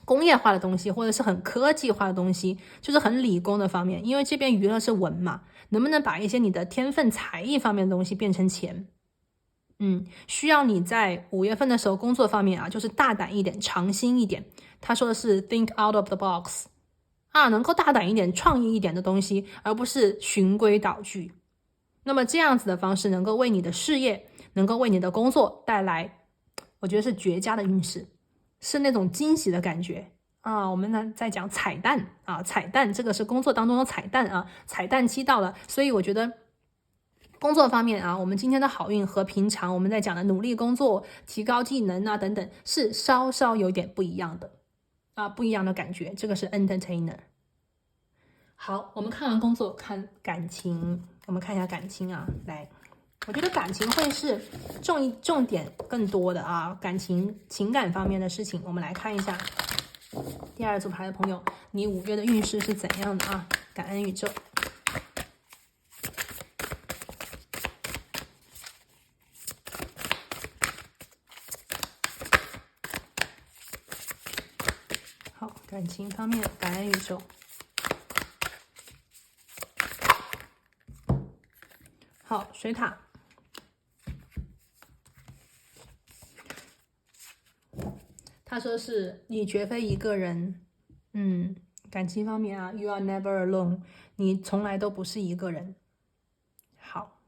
工业化的东西，或者是很科技化的东西，就是很理工的方面，因为这边娱乐是文嘛，能不能把一些你的天分才艺方面的东西变成钱？需要你在5月份的时候工作方面就是大胆一点，尝新一点。他说的是 think out of the box 能够大胆一点，创意一点的东西，而不是循规蹈矩。那么这样子的方式能够为你的事业，能够为你的工作带来，我觉得是绝佳的运势，是那种惊喜的感觉我们呢在讲彩蛋彩蛋这个是工作当中的彩蛋彩蛋期到了，所以我觉得工作方面我们今天的好运和平常我们在讲的努力工作、提高技能等等是稍稍有点不一样的不一样的感觉。这个是 entertainer。 好，我们看完工作，看感情，我们看一下感情来，我觉得感情会是重点更多的感情情感方面的事情。我们来看一下第二组牌的朋友，你5月的运势是怎样的感恩宇宙。好，感情方面感恩宇宙。好，水塔，他说是你绝非一个人，感情方面you are never alone， 你从来都不是一个人。好，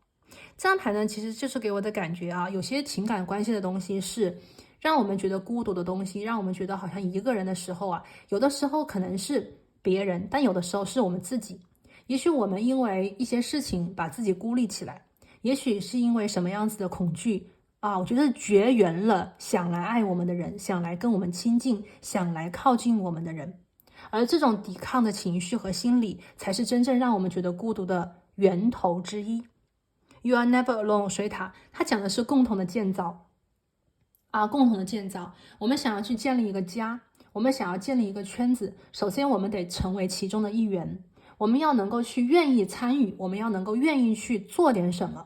这张牌呢其实就是给我的感觉有些情感关系的东西是让我们觉得孤独的东西，让我们觉得好像一个人的时候有的时候可能是别人，但有的时候是我们自己。也许我们因为一些事情把自己孤立起来，也许是因为什么样子的恐惧我觉得绝缘了想来爱我们的人，想来跟我们亲近，想来靠近我们的人。而这种抵抗的情绪和心理才是真正让我们觉得孤独的源头之一。 You are never alone 水塔，它讲的是共同的建造共同的建造。我们想要去建立一个家，我们想要建立一个圈子，首先我们得成为其中的一员，我们要能够去愿意参与，我们要能够愿意去做点什么。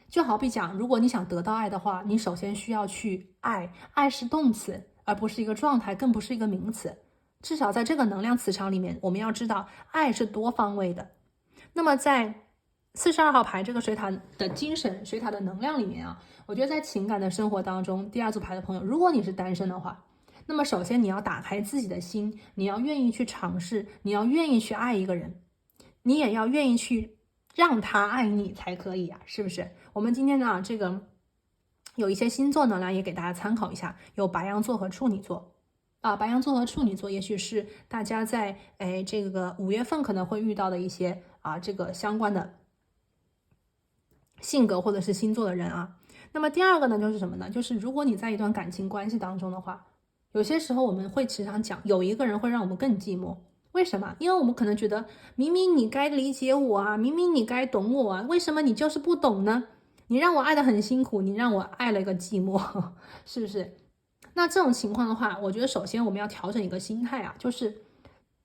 就好比讲，如果你想得到爱的话，你首先需要去爱，爱是动词而不是一个状态，更不是一个名词。至少在这个能量磁场里面，我们要知道爱是多方位的。那么在42号牌这个水塔的精神，水塔的能量里面我觉得在情感的生活当中，第二组牌的朋友，如果你是单身的话，那么首先你要打开自己的心，你要愿意去尝试，你要愿意去爱一个人，你也要愿意去让他爱你才可以是不是？我们今天呢这个有一些星座能量也给大家参考一下，有白羊座和处女座白羊座和处女座也许是大家在这个5月份可能会遇到的一些这个相关的性格或者是星座的人啊。那么第二个呢就是什么呢？就是如果你在一段感情关系当中的话，有些时候我们会时常讲，有一个人会让我们更寂寞。为什么？因为我们可能觉得明明你该理解我啊，明明你该懂我啊，为什么你就是不懂呢？你让我爱得很辛苦，你让我爱了一个寂寞，是不是？那这种情况的话，我觉得首先我们要调整一个心态啊，就是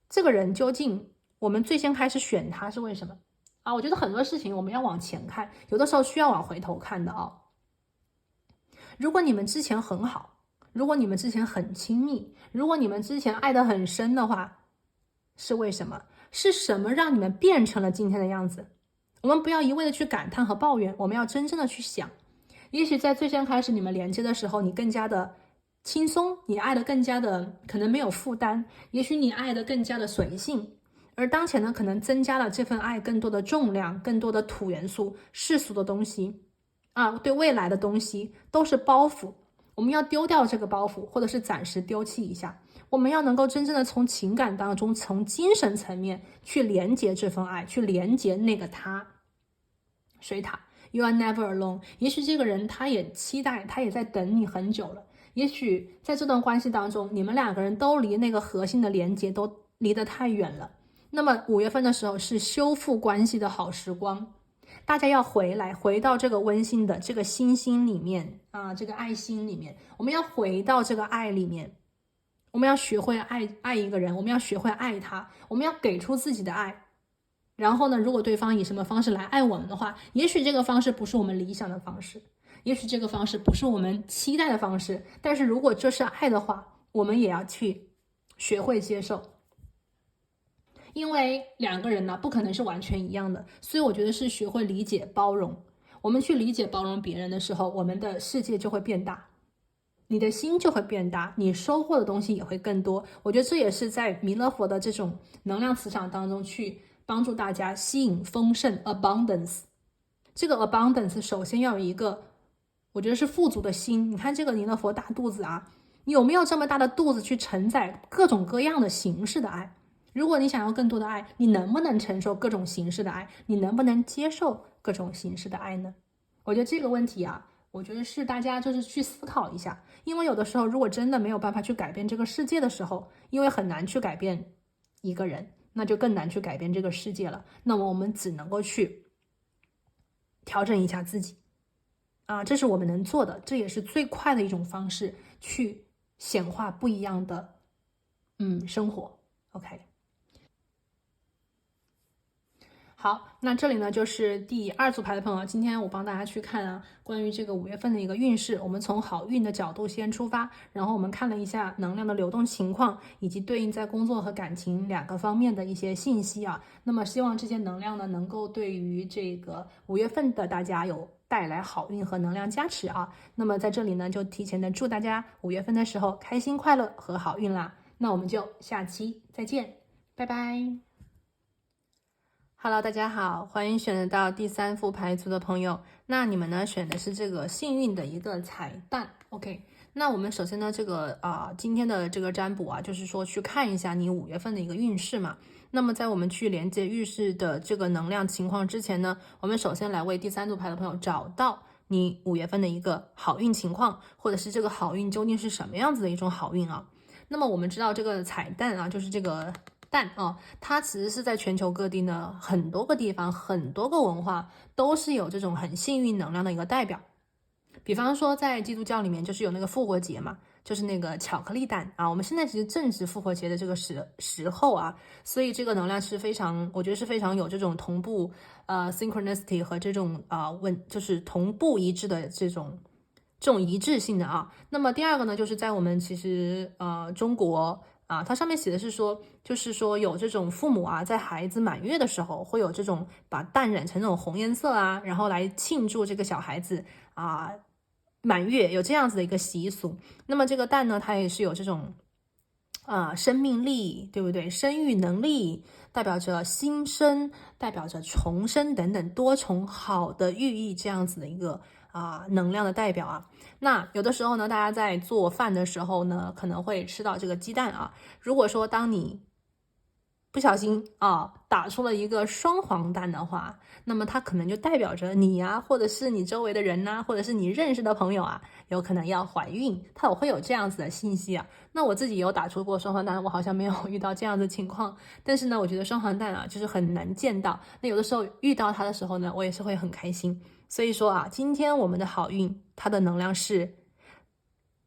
这个人究竟我们最先开始选他是为什么啊？我觉得很多事情我们要往前看，有的时候需要往回头看的啊。如果你们之前很好，如果你们之前很亲密，如果你们之前爱得很深的话，是为什么？是什么让你们变成了今天的样子？我们不要一味的去感叹和抱怨，我们要真正的去想。也许在最先开始你们连接的时候，你更加的轻松，你爱的更加的可能没有负担，也许你爱的更加的随性。而当前呢，可能增加了这份爱更多的重量，更多的土元素、世俗的东西对未来的东西都是包袱。我们要丢掉这个包袱，或者是暂时丢弃一下。我们要能够真正的从情感当中，从精神层面去连接这份爱，去连接那个他。水塔 You are never alone。 也许这个人他也期待，他也在等你很久了。也许在这段关系当中，你们两个人都离那个核心的连接都离得太远了。那么5月份的时候是修复关系的好时光，大家要回来，回到这个温馨的这个心心里面这个爱心里面，我们要回到这个爱里面。我们要学会爱一个人，我们要学会爱他，我们要给出自己的爱。然后呢，如果对方以什么方式来爱我们的话，也许这个方式不是我们理想的方式，也许这个方式不是我们期待的方式，但是如果这是爱的话，我们也要去学会接受。因为两个人呢，不可能是完全一样的，所以我觉得是学会理解包容。我们去理解包容别人的时候，我们的世界就会变大，你的心就会变大，你收获的东西也会更多。我觉得这也是在弥勒佛的这种能量磁场当中去帮助大家吸引丰盛 abundance。 这个 abundance 首先要有一个我觉得是富足的心。你看这个弥勒佛大肚子你有没有这么大的肚子去承载各种各样的形式的爱？如果你想要更多的爱，你能不能承受各种形式的爱？你能不能接受各种形式的爱呢？我觉得这个问题我觉得是大家就是去思考一下。因为有的时候如果真的没有办法去改变这个世界的时候，因为很难去改变一个人，那就更难去改变这个世界了。那么我们只能够去调整一下自己这是我们能做的，这也是最快的一种方式去显化不一样的生活。 OK，好，那这里呢就是第2组牌的朋友，今天我帮大家去看关于这个5月份的一个运势。我们从好运的角度先出发，然后我们看了一下能量的流动情况，以及对应在工作和感情2个方面的一些信息那么希望这些能量呢，能够对于这个5月份的大家有带来好运和能量加持那么在这里呢，就提前的祝大家5月份的时候开心快乐和好运啦。那我们就下期再见，拜拜。Hello， 大家好，欢迎选择到第3副牌组的朋友。那你们呢选的是这个幸运的一个彩蛋。OK， 那我们首先呢这个今天的这个占卜就是说去看一下你5月份的一个运势嘛。那么在我们去连接运势的这个能量情况之前呢，我们首先来为第3组牌的朋友找到你5月份的一个好运情况，或者是这个好运究竟是什么样子的一种好运那么我们知道这个彩蛋就是这个蛋它其实是在全球各地呢，很多个地方，很多个文化都是有这种很幸运能量的一个代表。比方说在基督教里面就是有那个复活节嘛，就是那个巧克力蛋我们现在其实正值复活节的这个时候所以这个能量是非常，我觉得是非常有这种同步synchronicity 和这种就是同步一致的这种一致性的那么第二个呢，就是在我们其实中国它上面写的是说，就是说有这种父母在孩子满月的时候，会有这种把蛋染成这种红颜色然后来庆祝这个小孩子满月，有这样子的一个习俗。那么这个蛋呢，它也是有这种生命力，对不对？生育能力，代表着新生，代表着重生等等多重好的寓意，这样子的一个能量的代表啊。那有的时候呢，大家在做饭的时候呢，可能会吃到这个鸡蛋啊。如果说当你不小心打出了一个双黄蛋的话，那么它可能就代表着你呀，或者是你周围的人呐，或者是你认识的朋友啊，有可能要怀孕，它会有这样子的信息啊。那我自己有打出过双黄蛋，我好像没有遇到这样的情况，但是呢，我觉得双黄蛋啊，就是很难见到。那有的时候遇到它的时候呢，我也是会很开心。所以说啊，今天我们的好运，它的能量是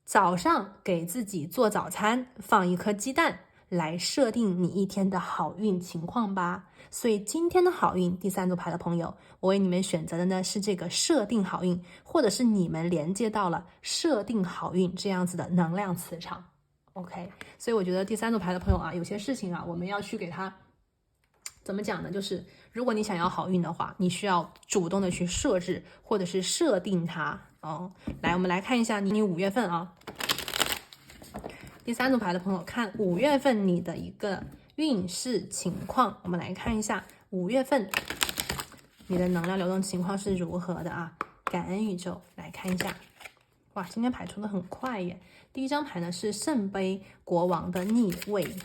早上给自己做早餐，放一颗鸡蛋。来设定你一天的好运情况吧。所以今天的好运，第3组牌的朋友，我为你们选择的呢是这个设定好运，或者是你们连接到了设定好运这样子的能量磁场。OK， 所以我觉得第3组牌的朋友啊，有些事情啊，我们要去给他怎么讲呢？就是如果你想要好运的话，你需要主动的去设置或者是设定它来，我们来看一下你5月份啊。第3组牌的朋友，看5月份你的一个运势情况。我们来看一下5月份你的能量流动情况是如何的啊？感恩宇宙，来看一下。哇，今天牌出的很快耶！第1张牌呢是圣杯国王的逆位，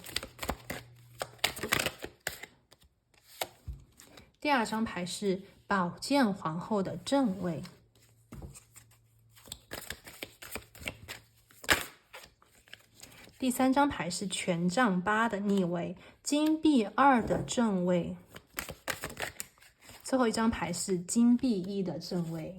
第2张牌是宝剑皇后的正位。第3张牌是权杖8的逆位，金币2的正位，最后一张牌是金币1的正位。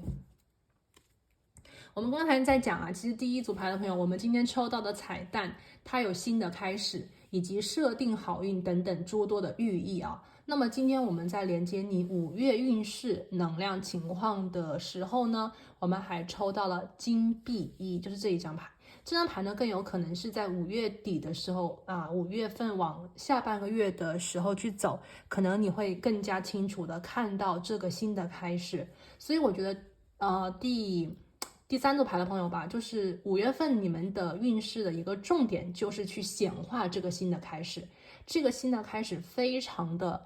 我们刚才在讲啊，其实第1组牌的朋友，我们今天抽到的彩蛋，它有新的开始，以及设定好运等等诸多的寓意啊。那么今天我们在连接你5月运势能量情况的时候呢，我们还抽到了金币1，就是这一张牌。这张牌呢，更有可能是在5月底的时候5月份往下半个月的时候去走，可能你会更加清楚的看到这个新的开始。所以我觉得第3组牌的朋友吧，就是5月份你们的运势的一个重点就是去显化这个新的开始。这个新的开始非常的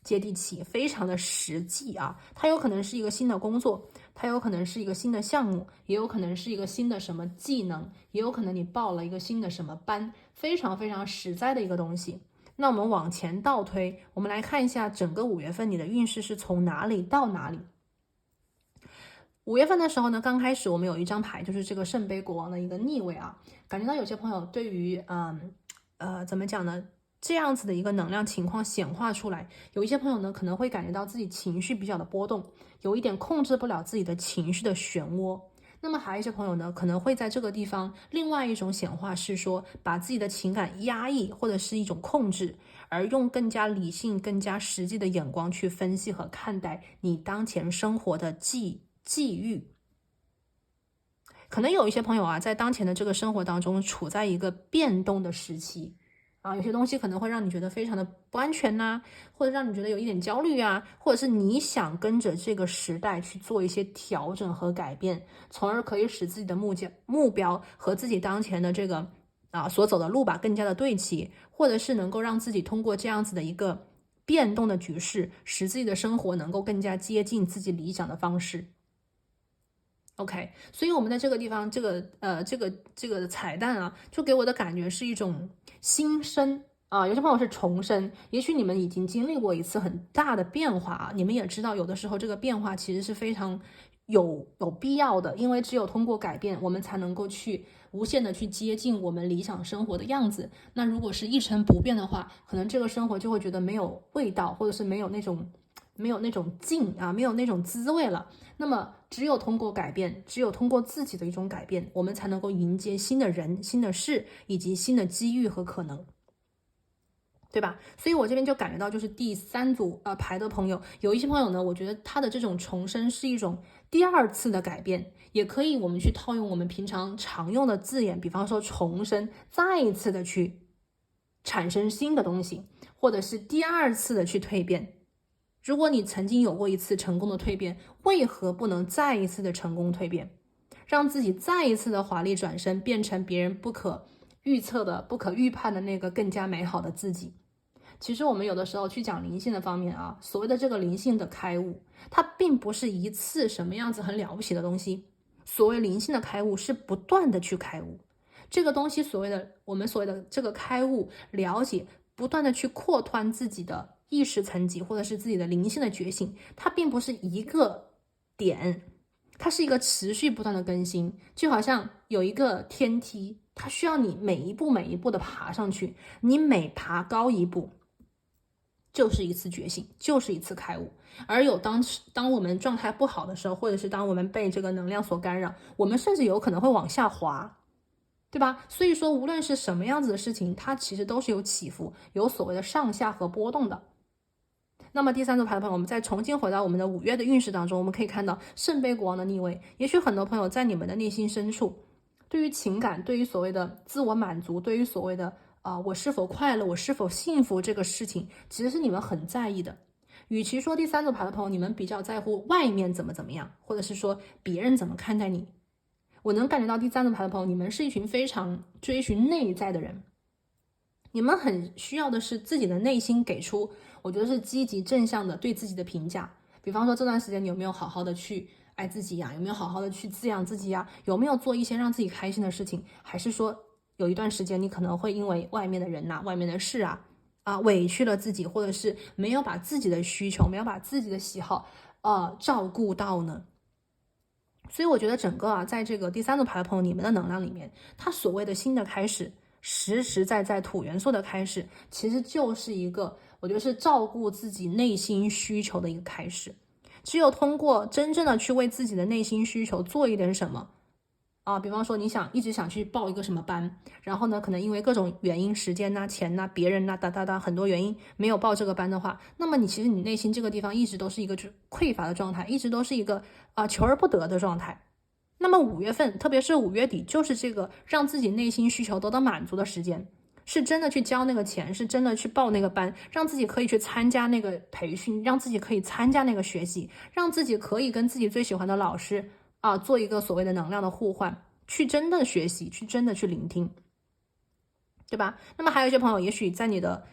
接地气，非常的实际啊。它有可能是一个新的工作，它有可能是一个新的项目，也有可能是一个新的什么技能，也有可能你报了一个新的什么班，非常非常实在的一个东西。那我们往前倒推，我们来看一下整个5月份你的运势是从哪里到哪里。5月份的时候呢，刚开始我们有一张牌，就是这个圣杯国王的一个逆位啊，感觉到有些朋友对于怎么讲呢，这样子的一个能量情况显化出来，有一些朋友呢可能会感觉到自己情绪比较的波动，有一点控制不了自己的情绪的漩涡。那么还有一些朋友呢，可能会在这个地方，另外一种显化是说，把自己的情感压抑或者是一种控制，而用更加理性、更加实际的眼光去分析和看待你当前生活的际遇。可能有一些朋友啊，在当前的这个生活当中，处在一个变动的时期有些东西可能会让你觉得非常的不安全呐，或者让你觉得有一点焦虑啊，或者是你想跟着这个时代去做一些调整和改变，从而可以使自己的目标和自己当前的这个所走的路吧更加的对齐，或者是能够让自己通过这样子的一个变动的局势，使自己的生活能够更加接近自己理想的方式。OK， 所以我们在这个地方，这个彩蛋就给我的感觉是一种新生有些朋友是重生，也许你们已经经历过一次很大的变化你们也知道，有的时候这个变化其实是非常有必要的，因为只有通过改变，我们才能够去无限的去接近我们理想生活的样子。那如果是一成不变的话，可能这个生活就会觉得没有味道，或者是没有那种劲没有那种滋味了。那么只有通过改变，只有通过自己的一种改变，我们才能够迎接新的人、新的事以及新的机遇和可能，对吧？所以我这边就感觉到，就是第3组牌的朋友，有一些朋友呢，我觉得他的这种重生是一种第2次的改变，也可以我们去套用我们平常常用的字眼，比方说重生，再一次的去产生新的东西，或者是第2次的去蜕变。如果你曾经有过一次成功的蜕变，为何不能再一次的成功蜕变，让自己再一次的华丽转身，变成别人不可预测的、不可预判的那个更加美好的自己？其实我们有的时候去讲灵性的方面啊，所谓的这个灵性的开悟，它并不是一次什么样子很了不起的东西。所谓灵性的开悟是不断的去开悟，这个东西我们所谓的这个开悟了解，不断的去扩宽自己的意识层级，或者是自己的灵性的觉醒，它并不是一个点，它是一个持续不断的更新，就好像有一个天梯，它需要你每一步每一步的爬上去，你每爬高一步就是一次觉醒，就是一次开悟。而当我们状态不好的时候，或者是当我们被这个能量所干扰，我们甚至有可能会往下滑，对吧？所以说无论是什么样子的事情，它其实都是有起伏，有所谓的上下和波动的。那么第三组牌的朋友，我们再重新回到我们的5月的运势当中，我们可以看到圣杯国王的逆位。也许很多朋友在你们的内心深处，对于情感，对于所谓的自我满足，对于所谓的我是否快乐，我是否幸福这个事情，其实是你们很在意的。与其说第三组牌的朋友你们比较在乎外面怎么样，或者是说别人怎么看待你，我能感觉到第三组牌的朋友，你们是一群非常追寻内在的人，你们很需要的是自己的内心给出，我觉得是积极正向的对自己的评价。比方说这段时间你有没有好好的去爱自己呀？有没有好好的去滋养自己呀？有没有做一些让自己开心的事情？还是说有一段时间你可能会因为外面的人呐、外面的事委屈了自己，或者是没有把自己的需求，没有把自己的喜好照顾到呢？所以我觉得整个在这个第三组牌的朋友，你们的能量里面，它所谓的新的开始，实实在在土元素的开始，其实就是一个我觉得是照顾自己内心需求的一个开始。只有通过真正的去为自己的内心需求做一点什么比方说你一直想去报一个什么班，然后呢可能因为各种原因，时间钱别人很多原因没有报这个班的话，那么其实你内心这个地方一直都是一个匮乏的状态，一直都是一个求而不得的状态。那么5月份，特别是5月底，就是这个让自己内心需求得到满足的时间，是真的去交那个钱，是真的去报那个班，让自己可以去参加那个培训，让自己可以参加那个学习，让自己可以跟自己最喜欢的老师做一个所谓的能量的互换，去真的学习，去真的去聆听，对吧？那么还有一些朋友，也许在你的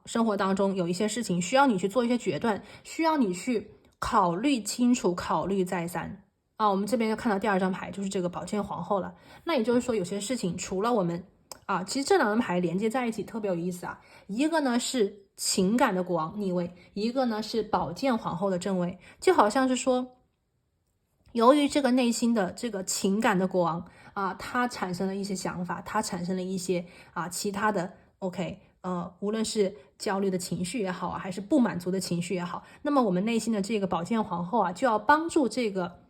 生活当中有一些事情需要你去做一些决断，需要你去考虑清楚，考虑再三我们这边就看到第2张牌，就是这个宝剑皇后了。那也就是说，有些事情除了我们其实这2张牌连接在一起特别有意思一个呢是情感的国王逆位，一个呢是宝剑皇后的正位，就好像是说，由于这个内心的这个情感的国王他产生了一些想法，他产生了一些其他的 OK 无论是焦虑的情绪也好还是不满足的情绪也好，那么我们内心的这个宝剑皇后就要帮助这个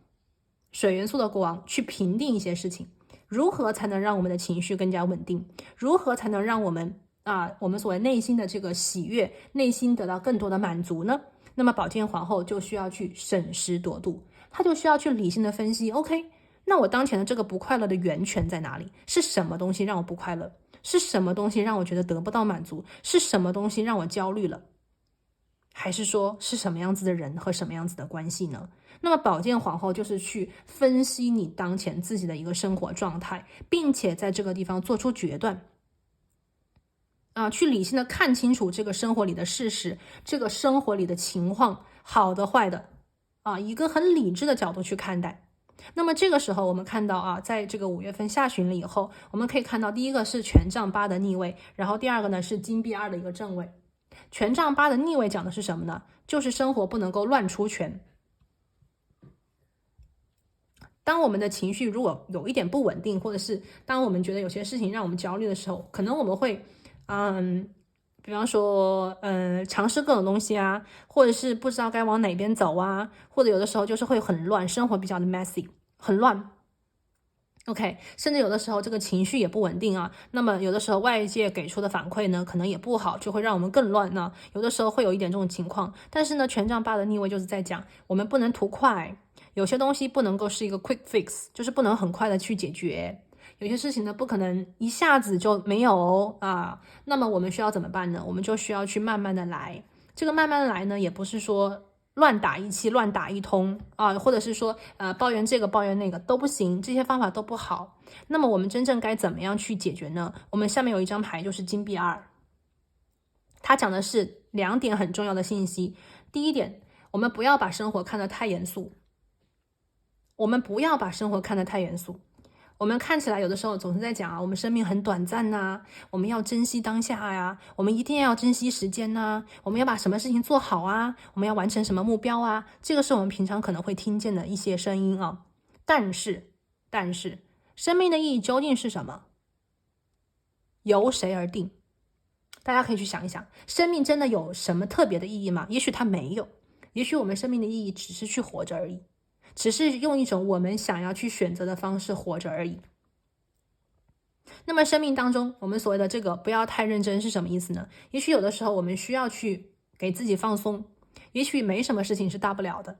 水元素的国王去平定一些事情。如何才能让我们的情绪更加稳定？如何才能让我们我们所谓内心的这个喜悦，内心得到更多的满足呢？那么宝剑皇后就需要去审时度度，她就需要去理性的分析 OK， 那我当前的这个不快乐的源泉在哪里？是什么东西让我不快乐？是什么东西让我觉得得不到满足？是什么东西让我焦虑了？还是说是什么样子的人和什么样子的关系呢？那么宝剑皇后就是去分析你当前自己的一个生活状态，并且在这个地方做出决断去理性的看清楚这个生活里的事实，这个生活里的情况，好的坏的一个很理智的角度去看待。那么这个时候我们看到在这个5月份下旬了以后，我们可以看到第一个是权杖8的逆位，然后第二个呢是金币2的一个正位。权杖8的逆位讲的是什么呢？就是生活不能够乱出拳。当我们的情绪如果有一点不稳定，或者是当我们觉得有些事情让我们焦虑的时候，可能我们会比方说尝试各种东西或者是不知道该往哪边走或者有的时候就是会很乱，生活比较的 messy， 很乱。OK， 甚至有的时候这个情绪也不稳定那么有的时候外界给出的反馈呢可能也不好，就会让我们更乱呢。有的时候会有一点这种情况，但是呢权杖8的逆位就是在讲我们不能图快，有些东西不能够是一个 quick fix， 就是不能很快的去解决，有些事情呢不可能一下子就没有那么我们需要怎么办呢？我们就需要去慢慢的来。这个慢慢来呢也不是说乱打一气，乱打一通或者是说抱怨这个抱怨那个都不行，这些方法都不好。那么我们真正该怎么样去解决呢？我们下面有一张牌就是金币2，它讲的是2点很重要的信息。第一点，我们不要把生活看得太严肃，我们不要把生活看得太严肃。我们看起来有的时候总是在讲啊，我们生命很短暂呐，我们要珍惜当下呀，我们一定要珍惜时间呐，我们要把什么事情做好啊，我们要完成什么目标啊，这个是我们平常可能会听见的一些声音啊。但是，生命的意义究竟是什么？由谁而定？大家可以去想一想，生命真的有什么特别的意义吗？也许它没有，也许我们生命的意义只是去活着而已。只是用一种我们想要去选择的方式活着而已。那么生命当中，我们所谓的这个不要太认真是什么意思呢？也许有的时候我们需要去给自己放松，也许没什么事情是大不了的。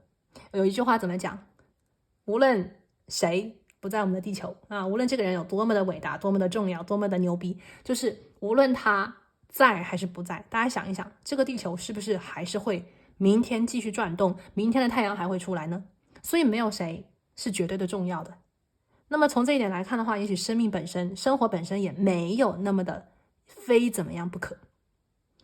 有一句话怎么讲？无论谁不在我们的地球啊，无论这个人有多么的伟大，多么的重要，多么的牛逼，就是无论他在还是不在，大家想一想，这个地球是不是还是会明天继续转动，明天的太阳还会出来呢？所以没有谁是绝对的重要的。那么从这一点来看的话，也许生命本身，生活本身也没有那么的非怎么样不可。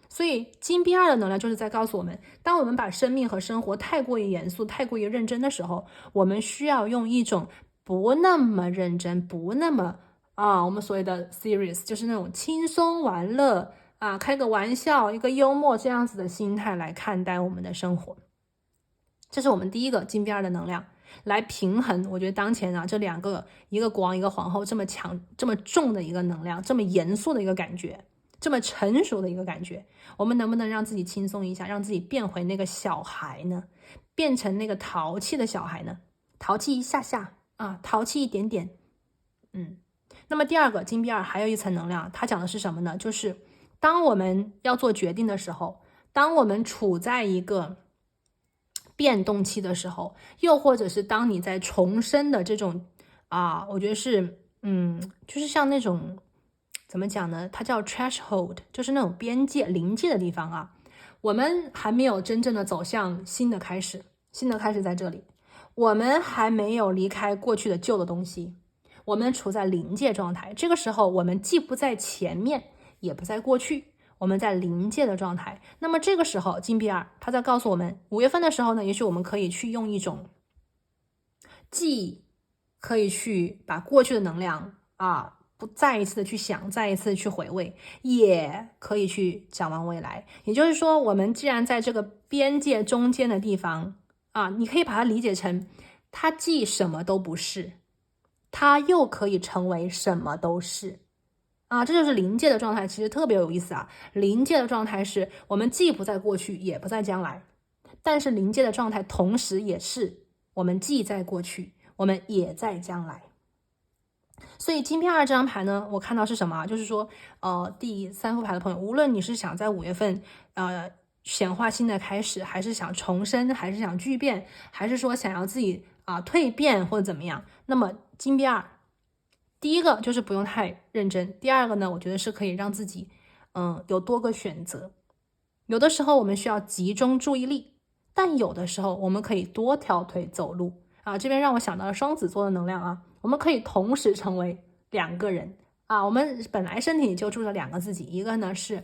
所以金币2的能量就是在告诉我们，当我们把生命和生活太过于严肃，太过于认真的时候，我们需要用一种不那么认真，不那么我们所谓的 serious， 就是那种轻松玩乐开个玩笑，一个幽默这样子的心态来看待我们的生活。这是我们第一个金币2的能量，来平衡我觉得当前这2个，一个国王一个皇后这么强这么重的一个能量，这么严肃的一个感觉，这么成熟的一个感觉，我们能不能让自己轻松一下，让自己变回那个小孩呢？变成那个淘气的小孩呢？淘气一下下淘气一点点。那么第2个金币2还有一层能量，它讲的是什么呢？就是当我们要做决定的时候，当我们处在一个变动期的时候，又或者是当你在重生的这种我觉得是就是像那种怎么讲呢，它叫 threshold， 就是那种边界临界的地方我们还没有真正的走向新的开始，新的开始在这里，我们还没有离开过去的旧的东西，我们处在临界状态。这个时候我们既不在前面也不在过去，我们在临界的状态。那么这个时候金币2它在告诉我们，5月份的时候呢，也许我们可以去用一种既可以去把过去的能量不再一次的去想，再一次的去回味，也可以去展望未来。也就是说，我们既然在这个边界中间的地方你可以把它理解成，它既什么都不是，它又可以成为什么都是这就是临界的状态，其实特别有意思临界的状态是我们既不在过去也不在将来，但是临界的状态同时也是我们既在过去我们也在将来。所以金币2这张牌呢，我看到是什么就是说第3副牌的朋友，无论你是想在5月份显化新的开始，还是想重生，还是想巨变，还是说想要自己蜕变或者怎么样，那么金币2第一个就是不用太认真，第2个呢，我觉得是可以让自己有多个选择。有的时候我们需要集中注意力，但有的时候我们可以多条腿走路这边让我想到了双子座的能量我们可以同时成为2个人我们本来身体里就住着2个自己，一个呢是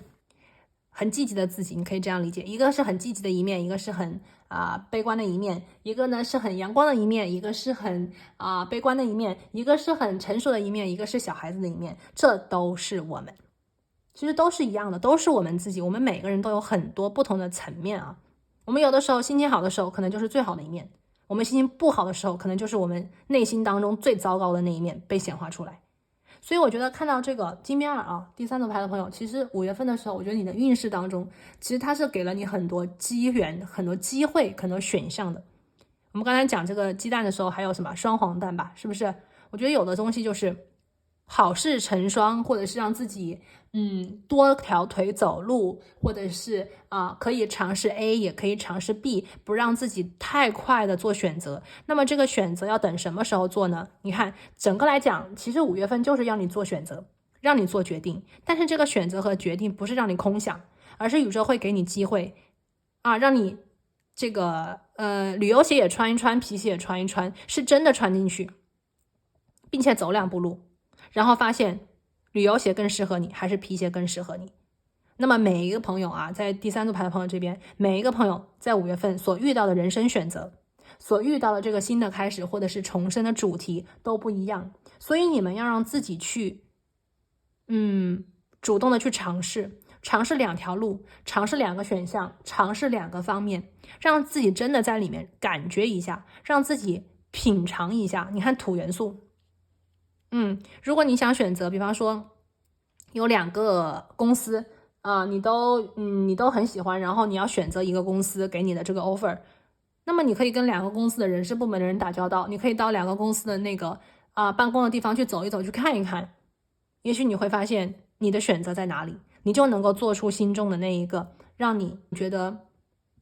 很积极的自己，你可以这样理解，一个是很积极的一面，一个是很悲观的一面，一个呢是很阳光的一面，一个是很悲观的一面，一个是很成熟的一面，一个是小孩子的一面，这都是我们，其实都是一样的，都是我们自己，我们每个人都有很多不同的层面我们有的时候心情好的时候可能就是最好的一面，我们心情不好的时候可能就是我们内心当中最糟糕的那一面被显化出来。所以我觉得看到这个金币2第3组牌的朋友，其实5月份的时候，我觉得你的运势当中其实它是给了你很多机缘，很多机会，很多选项的。我们刚才讲这个鸡蛋的时候还有什么双黄蛋吧，是不是？我觉得有的东西就是好事成双，或者是让自己多条腿走路，或者是可以尝试 A 也可以尝试 B， 不让自己太快的做选择。那么这个选择要等什么时候做呢？你看整个来讲，其实5月份就是让你做选择，让你做决定，但是这个选择和决定不是让你空想，而是宇宙会给你机会让你这个旅游鞋也穿一穿，皮鞋也穿一穿，是真的穿进去，并且走2步路，然后发现旅游鞋更适合你还是皮鞋更适合你。那么每一个朋友啊，在第三组牌的朋友这边，每一个朋友在5月份所遇到的人生选择，所遇到的这个新的开始或者是重生的主题都不一样，所以你们要让自己去主动的去尝试2条路，尝试2个选项，尝试2个方面，让自己真的在里面感觉一下，让自己品尝一下。你看土元素，如果你想选择，比方说有2个公司你都很喜欢，然后你要选择一个公司给你的这个 offer， 那么你可以跟2个公司的人事部门的人打交道，你可以到2个公司的那个办公的地方去走一走，去看一看，也许你会发现你的选择在哪里，你就能够做出心中的那一个让你觉得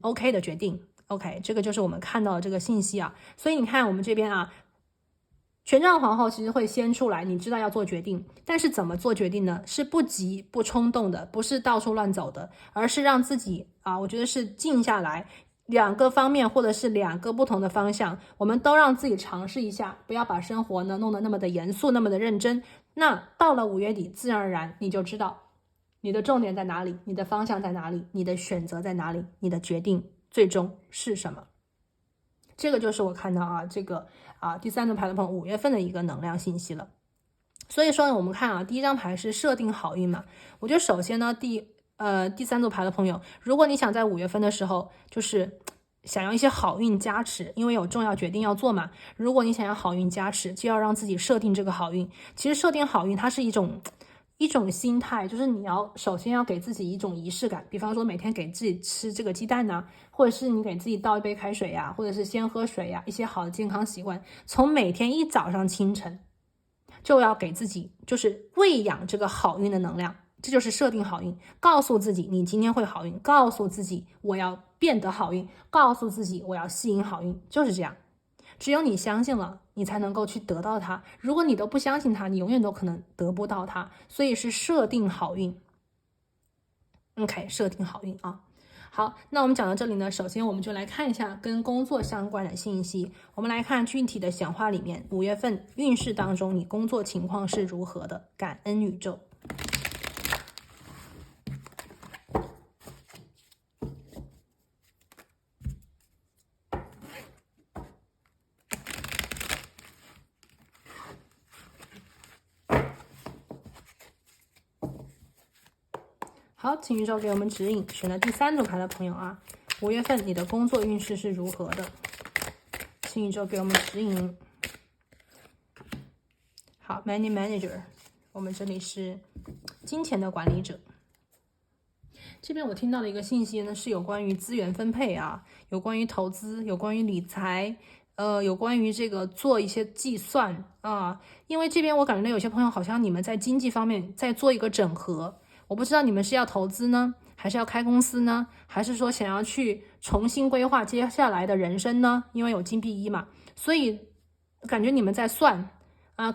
OK 的决定。 OK， 这个就是我们看到的这个信息啊。所以你看我们这边权杖皇后其实会先出来，你知道要做决定，但是怎么做决定呢？是不急不冲动的，不是到处乱走的，而是让自己我觉得是静下来，2个方面或者是2个不同的方向，我们都让自己尝试一下，不要把生活呢弄得那么的严肃，那么的认真。那到了5月底，自然而然你就知道你的重点在哪里，你的方向在哪里，你的选择在哪里，你的决定最终是什么。这个就是我看到这个第3张牌的朋友5月份的一个能量信息了。所以说我们看第一张牌是设定好运嘛，我觉得首先呢第3组牌的朋友，如果你想在5月份的时候就是想要一些好运加持，因为有重要决定要做嘛，如果你想要好运加持，就要让自己设定这个好运。其实设定好运它是一种心态，就是你要首先要给自己一种仪式感，比方说每天给自己吃这个鸡蛋或者是你给自己倒一杯开水或者是先喝水一些好的健康习惯，从每天一早上清晨就要给自己就是喂养这个好运的能量，这就是设定好运，告诉自己你今天会好运，告诉自己我要变得好运，告诉自己我要吸引好运，就是这样。只有你相信了，你才能够去得到它，如果你都不相信它，你永远都可能得不到它。所以是设定好运。 OK， 设定好运好，那我们讲到这里呢，首先我们就来看一下跟工作相关的信息。我们来看具体的显化里面5月份运势当中你工作情况是如何的，感恩宇宙。好，请宇宙给我们指引，选了第3组牌的朋友5月份你的工作运势是如何的？请宇宙给我们指引。好 ，Money Manager， 我们这里是金钱的管理者。这边我听到的一个信息呢，是有关于资源分配有关于投资，有关于理财，有关于这个做一些计算因为这边我感觉到有些朋友好像你们在经济方面在做一个整合。我不知道你们是要投资呢，还是要开公司呢，还是说想要去重新规划接下来的人生呢？因为有金币1嘛，所以感觉你们在算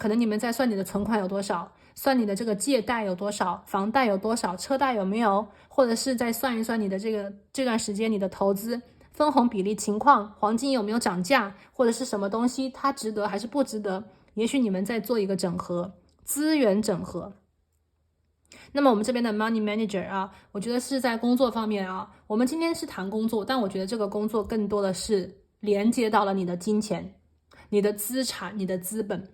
可能你们在算你的存款有多少，算你的这个借贷有多少，房贷有多少，车贷有没有，或者是再算一算你的这段时间你的投资分红比例情况，黄金有没有涨价，或者是什么东西它值得还是不值得，也许你们在做一个整合，资源整合。那么我们这边的 Money Manager 我觉得是在工作方面我们今天是谈工作，但我觉得这个工作更多的是连接到了你的金钱、你的资产、你的资本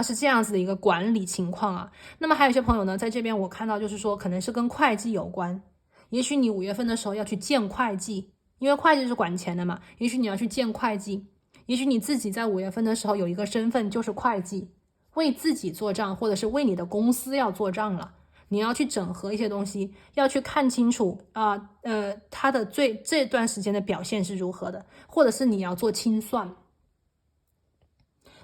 是这样子的一个管理情况那么还有一些朋友呢，在这边我看到就是说可能是跟会计有关，也许你5月份的时候要去见会计，因为会计是管钱的嘛，也许你要去见会计，也许你自己在5月份的时候有一个身份就是会计，为自己做账，或者是为你的公司要做账了，你要去整合一些东西，要去看清楚它的这段时间的表现是如何的，或者是你要做清算，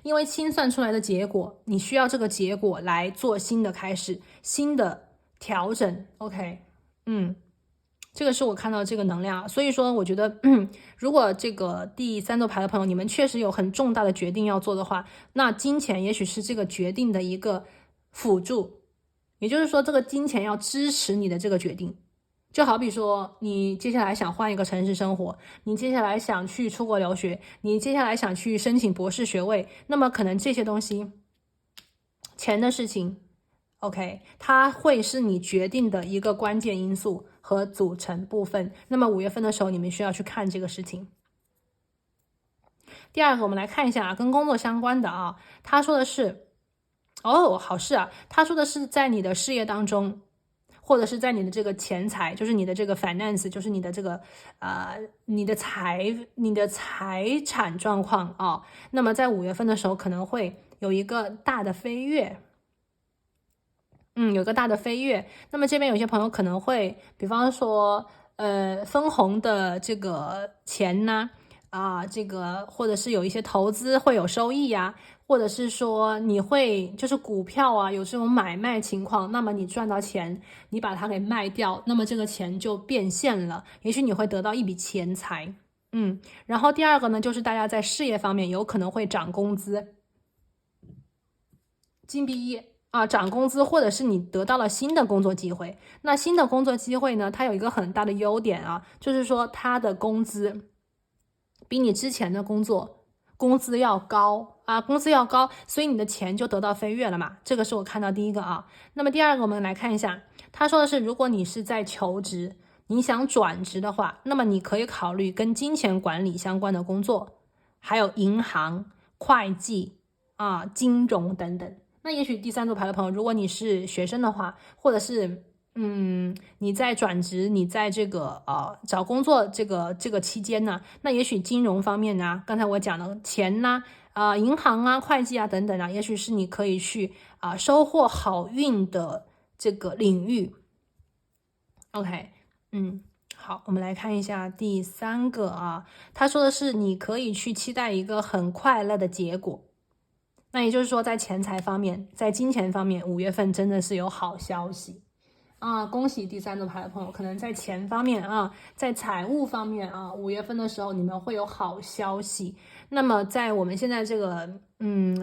因为清算出来的结果，你需要这个结果来做新的开始，新的调整。 OK， 这个是我看到这个能量，所以说我觉得如果这个第3组牌的朋友你们确实有很重大的决定要做的话，那金钱也许是这个决定的一个辅助，也就是说这个金钱要支持你的这个决定。就好比说你接下来想换一个城市生活，你接下来想去出国留学，你接下来想去申请博士学位，那么可能这些东西钱的事情 OK， 它会是你决定的一个关键因素和组成部分。那么5月份的时候，你们需要去看这个事情。第二个，我们来看一下跟工作相关的啊，他说的是，好事啊，他说的是在你的事业当中，或者是在你的这个钱财，就是你的这个 finance， 就是你的这个你的财产状况啊。那么在5月份的时候，可能会有一个大的飞跃。有个大的飞跃。那么这边有些朋友可能会，比方说，分红的这个钱呢，这个或者是有一些投资会有收益呀，或者是说你会就是股票啊有这种买卖情况，那么你赚到钱，你把它给卖掉，那么这个钱就变现了，也许你会得到一笔钱财。然后第二个呢，就是大家在事业方面有可能会涨工资，金币一。涨工资，或者是你得到了新的工作机会。那新的工作机会呢，它有一个很大的优点啊，就是说它的工资比你之前的工资要高工资要高，所以你的钱就得到飞跃了嘛。这个是我看到第一个啊。那么第二个，我们来看一下，他说的是，如果你是在求职，你想转职的话，那么你可以考虑跟金钱管理相关的工作，还有银行、会计金融等等。那也许第三组牌的朋友，如果你是学生的话，或者是你在转职，你在这个找工作这个期间呢，那也许金融方面呢，刚才我讲的钱呢，银行会计等等也许是你可以去收获好运的这个领域。OK，好，我们来看一下第三个他说的是你可以去期待一个很快乐的结果。那也就是说，在钱财方面，在金钱方面，5月份真的是有好消息恭喜第三组牌的朋友，可能在钱方面在财务方面5月份的时候，你们会有好消息。那么在我们现在这个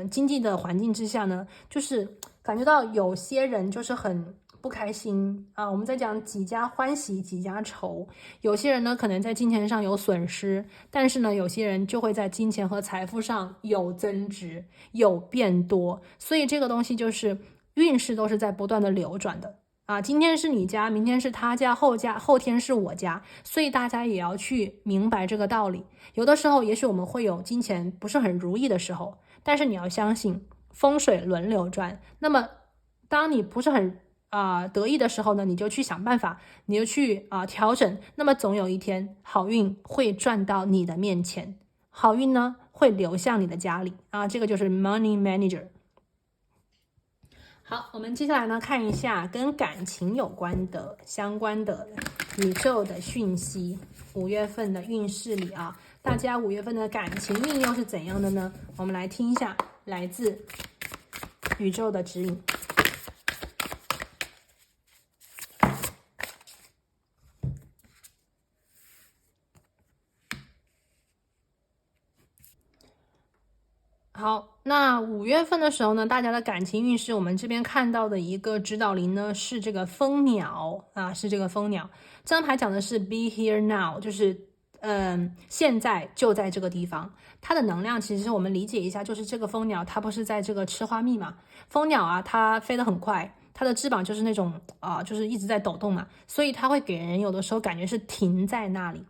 经济的环境之下呢，就是感觉到有些人就是很不开心我们在讲几家欢喜几家愁，有些人呢可能在金钱上有损失，但是呢有些人就会在金钱和财富上有增值有变多，所以这个东西就是运势都是在不断的流转的今天是你家，明天是他家，后天是我家，所以大家也要去明白这个道理。有的时候也许我们会有金钱不是很如意的时候，但是你要相信风水轮流转，那么当你不是很得意的时候呢，你就去想办法，你就去调整，那么总有一天好运会转到你的面前，好运呢会流向你的家里这个就是 money manager。 好，我们接下来呢看一下跟感情有关的相关的宇宙的讯息，5月份的运势里大家5月份的感情运又是怎样的呢？我们来听一下来自宇宙的指引。好，那5月份的时候呢，大家的感情运势，我们这边看到的一个指导灵呢是这个蜂鸟是这个蜂鸟。这张牌讲的是 be here now， 就是现在就在这个地方。它的能量其实我们理解一下，就是这个蜂鸟它不是在这个吃花蜜嘛？蜂鸟它飞得很快，它的翅膀就是那种就是一直在抖动嘛，所以它会给人有的时候感觉是停在那里。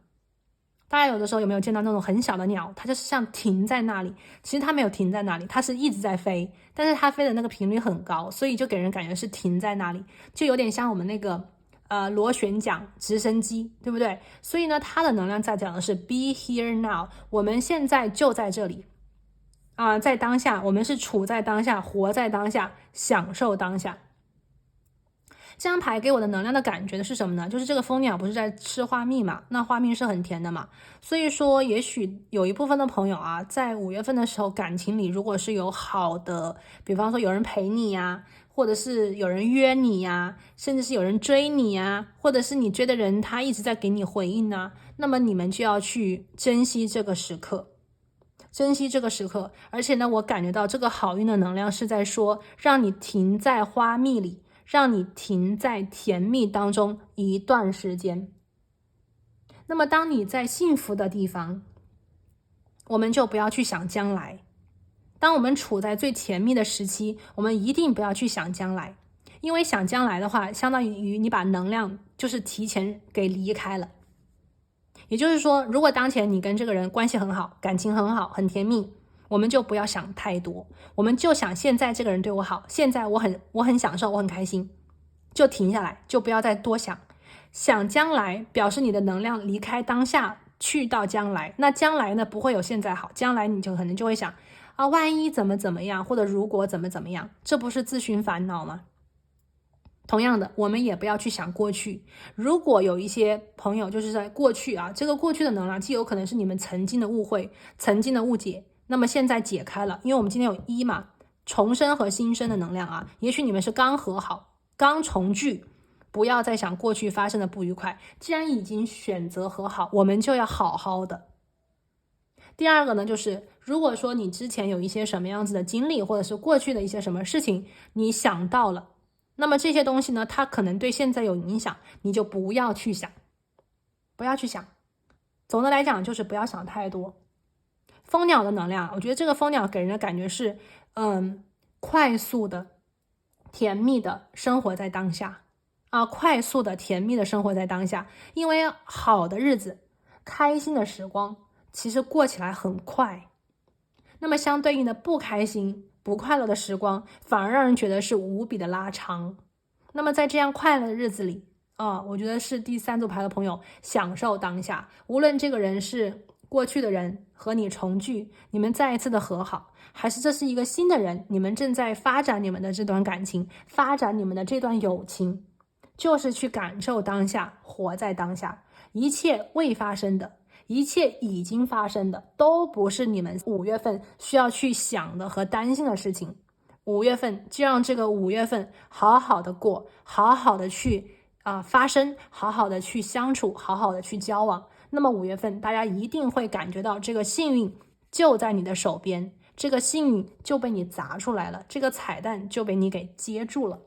大家有的时候有没有见到那种很小的鸟，它就是像停在那里，其实它没有停在那里，它是一直在飞，但是它飞的那个频率很高，所以就给人感觉是停在那里，就有点像我们那个螺旋桨直升机，对不对？所以呢，它的能量在讲的是 be here now， 我们现在就在这里在当下，我们是处在当下，活在当下，享受当下。这张牌给我的能量的感觉的是什么呢？就是这个蜂鸟不是在吃花蜜嘛，那花蜜是很甜的嘛，所以说也许有一部分的朋友在5月份的时候，感情里如果是有好的，比方说有人陪你或者是有人约你甚至是有人追你或者是你追的人他一直在给你回应那么你们就要去珍惜这个时刻，珍惜这个时刻。而且呢，我感觉到这个好运的能量是在说，让你停在花蜜里，让你停在甜蜜当中一段时间。那么当你在幸福的地方，我们就不要去想将来。当我们处在最甜蜜的时期，我们一定不要去想将来，因为想将来的话，相当于你把能量就是提前给离开了。也就是说，如果当前你跟这个人关系很好，感情很好，很甜蜜，我们就不要想太多，我们就想现在这个人对我好，现在我很享受，我很开心，就停下来，就不要再多想。想将来表示你的能量离开当下去到将来，那将来呢不会有现在好，将来你就可能就会想啊，万一怎么样，或者如果怎么样，这不是自寻烦恼吗？同样的，我们也不要去想过去。如果有一些朋友就是在过去啊，这个过去的能量既有可能是你们曾经的误会、曾经的误解，那么现在解开了，因为我们今天有一嘛，重生和新生的能量啊，也许你们是刚和好、刚重聚，不要再想过去发生的不愉快。既然已经选择和好，我们就要好好的。第二个呢，就是如果说你之前有一些什么样子的经历，或者是过去的一些什么事情，你想到了。那么这些东西呢，它可能对现在有影响，你就不要去想，不要去想。总的来讲，就是不要想太多。蜂鸟的能量，我觉得这个蜂鸟给人的感觉是，快速的、甜蜜的生活在当下啊，快速的、甜蜜的生活在当下。因为好的日子、开心的时光，其实过起来很快。那么相对应的不开心、不快乐的时光，反而让人觉得是无比的拉长。那么在这样快乐的日子里我觉得是第三组牌的朋友享受当下，无论这个人是过去的人和你重聚，你们再一次的和好，还是这是一个新的人，你们正在发展你们的这段感情，发展你们的这段友情，就是去感受当下，活在当下，一切未发生的，一切已经发生的，都不是你们5月份需要去想的和担心的事情。5月份就让这个5月份好好的过，好好的去发生，好好的去相处，好好的去交往。那么5月份大家一定会感觉到这个幸运就在你的手边，这个幸运就被你砸出来了，这个彩蛋就被你给接住了。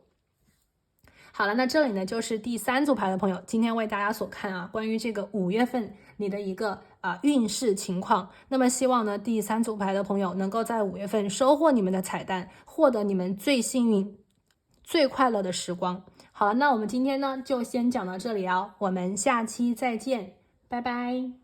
好了，那这里呢就是第三组牌的朋友今天为大家所看关于这个5月份你的一个运势情况。那么希望呢第三组牌的朋友能够在5月份收获你们的彩蛋，获得你们最幸运、最快乐的时光。好了，那我们今天呢就先讲到这里我们下期再见，拜拜。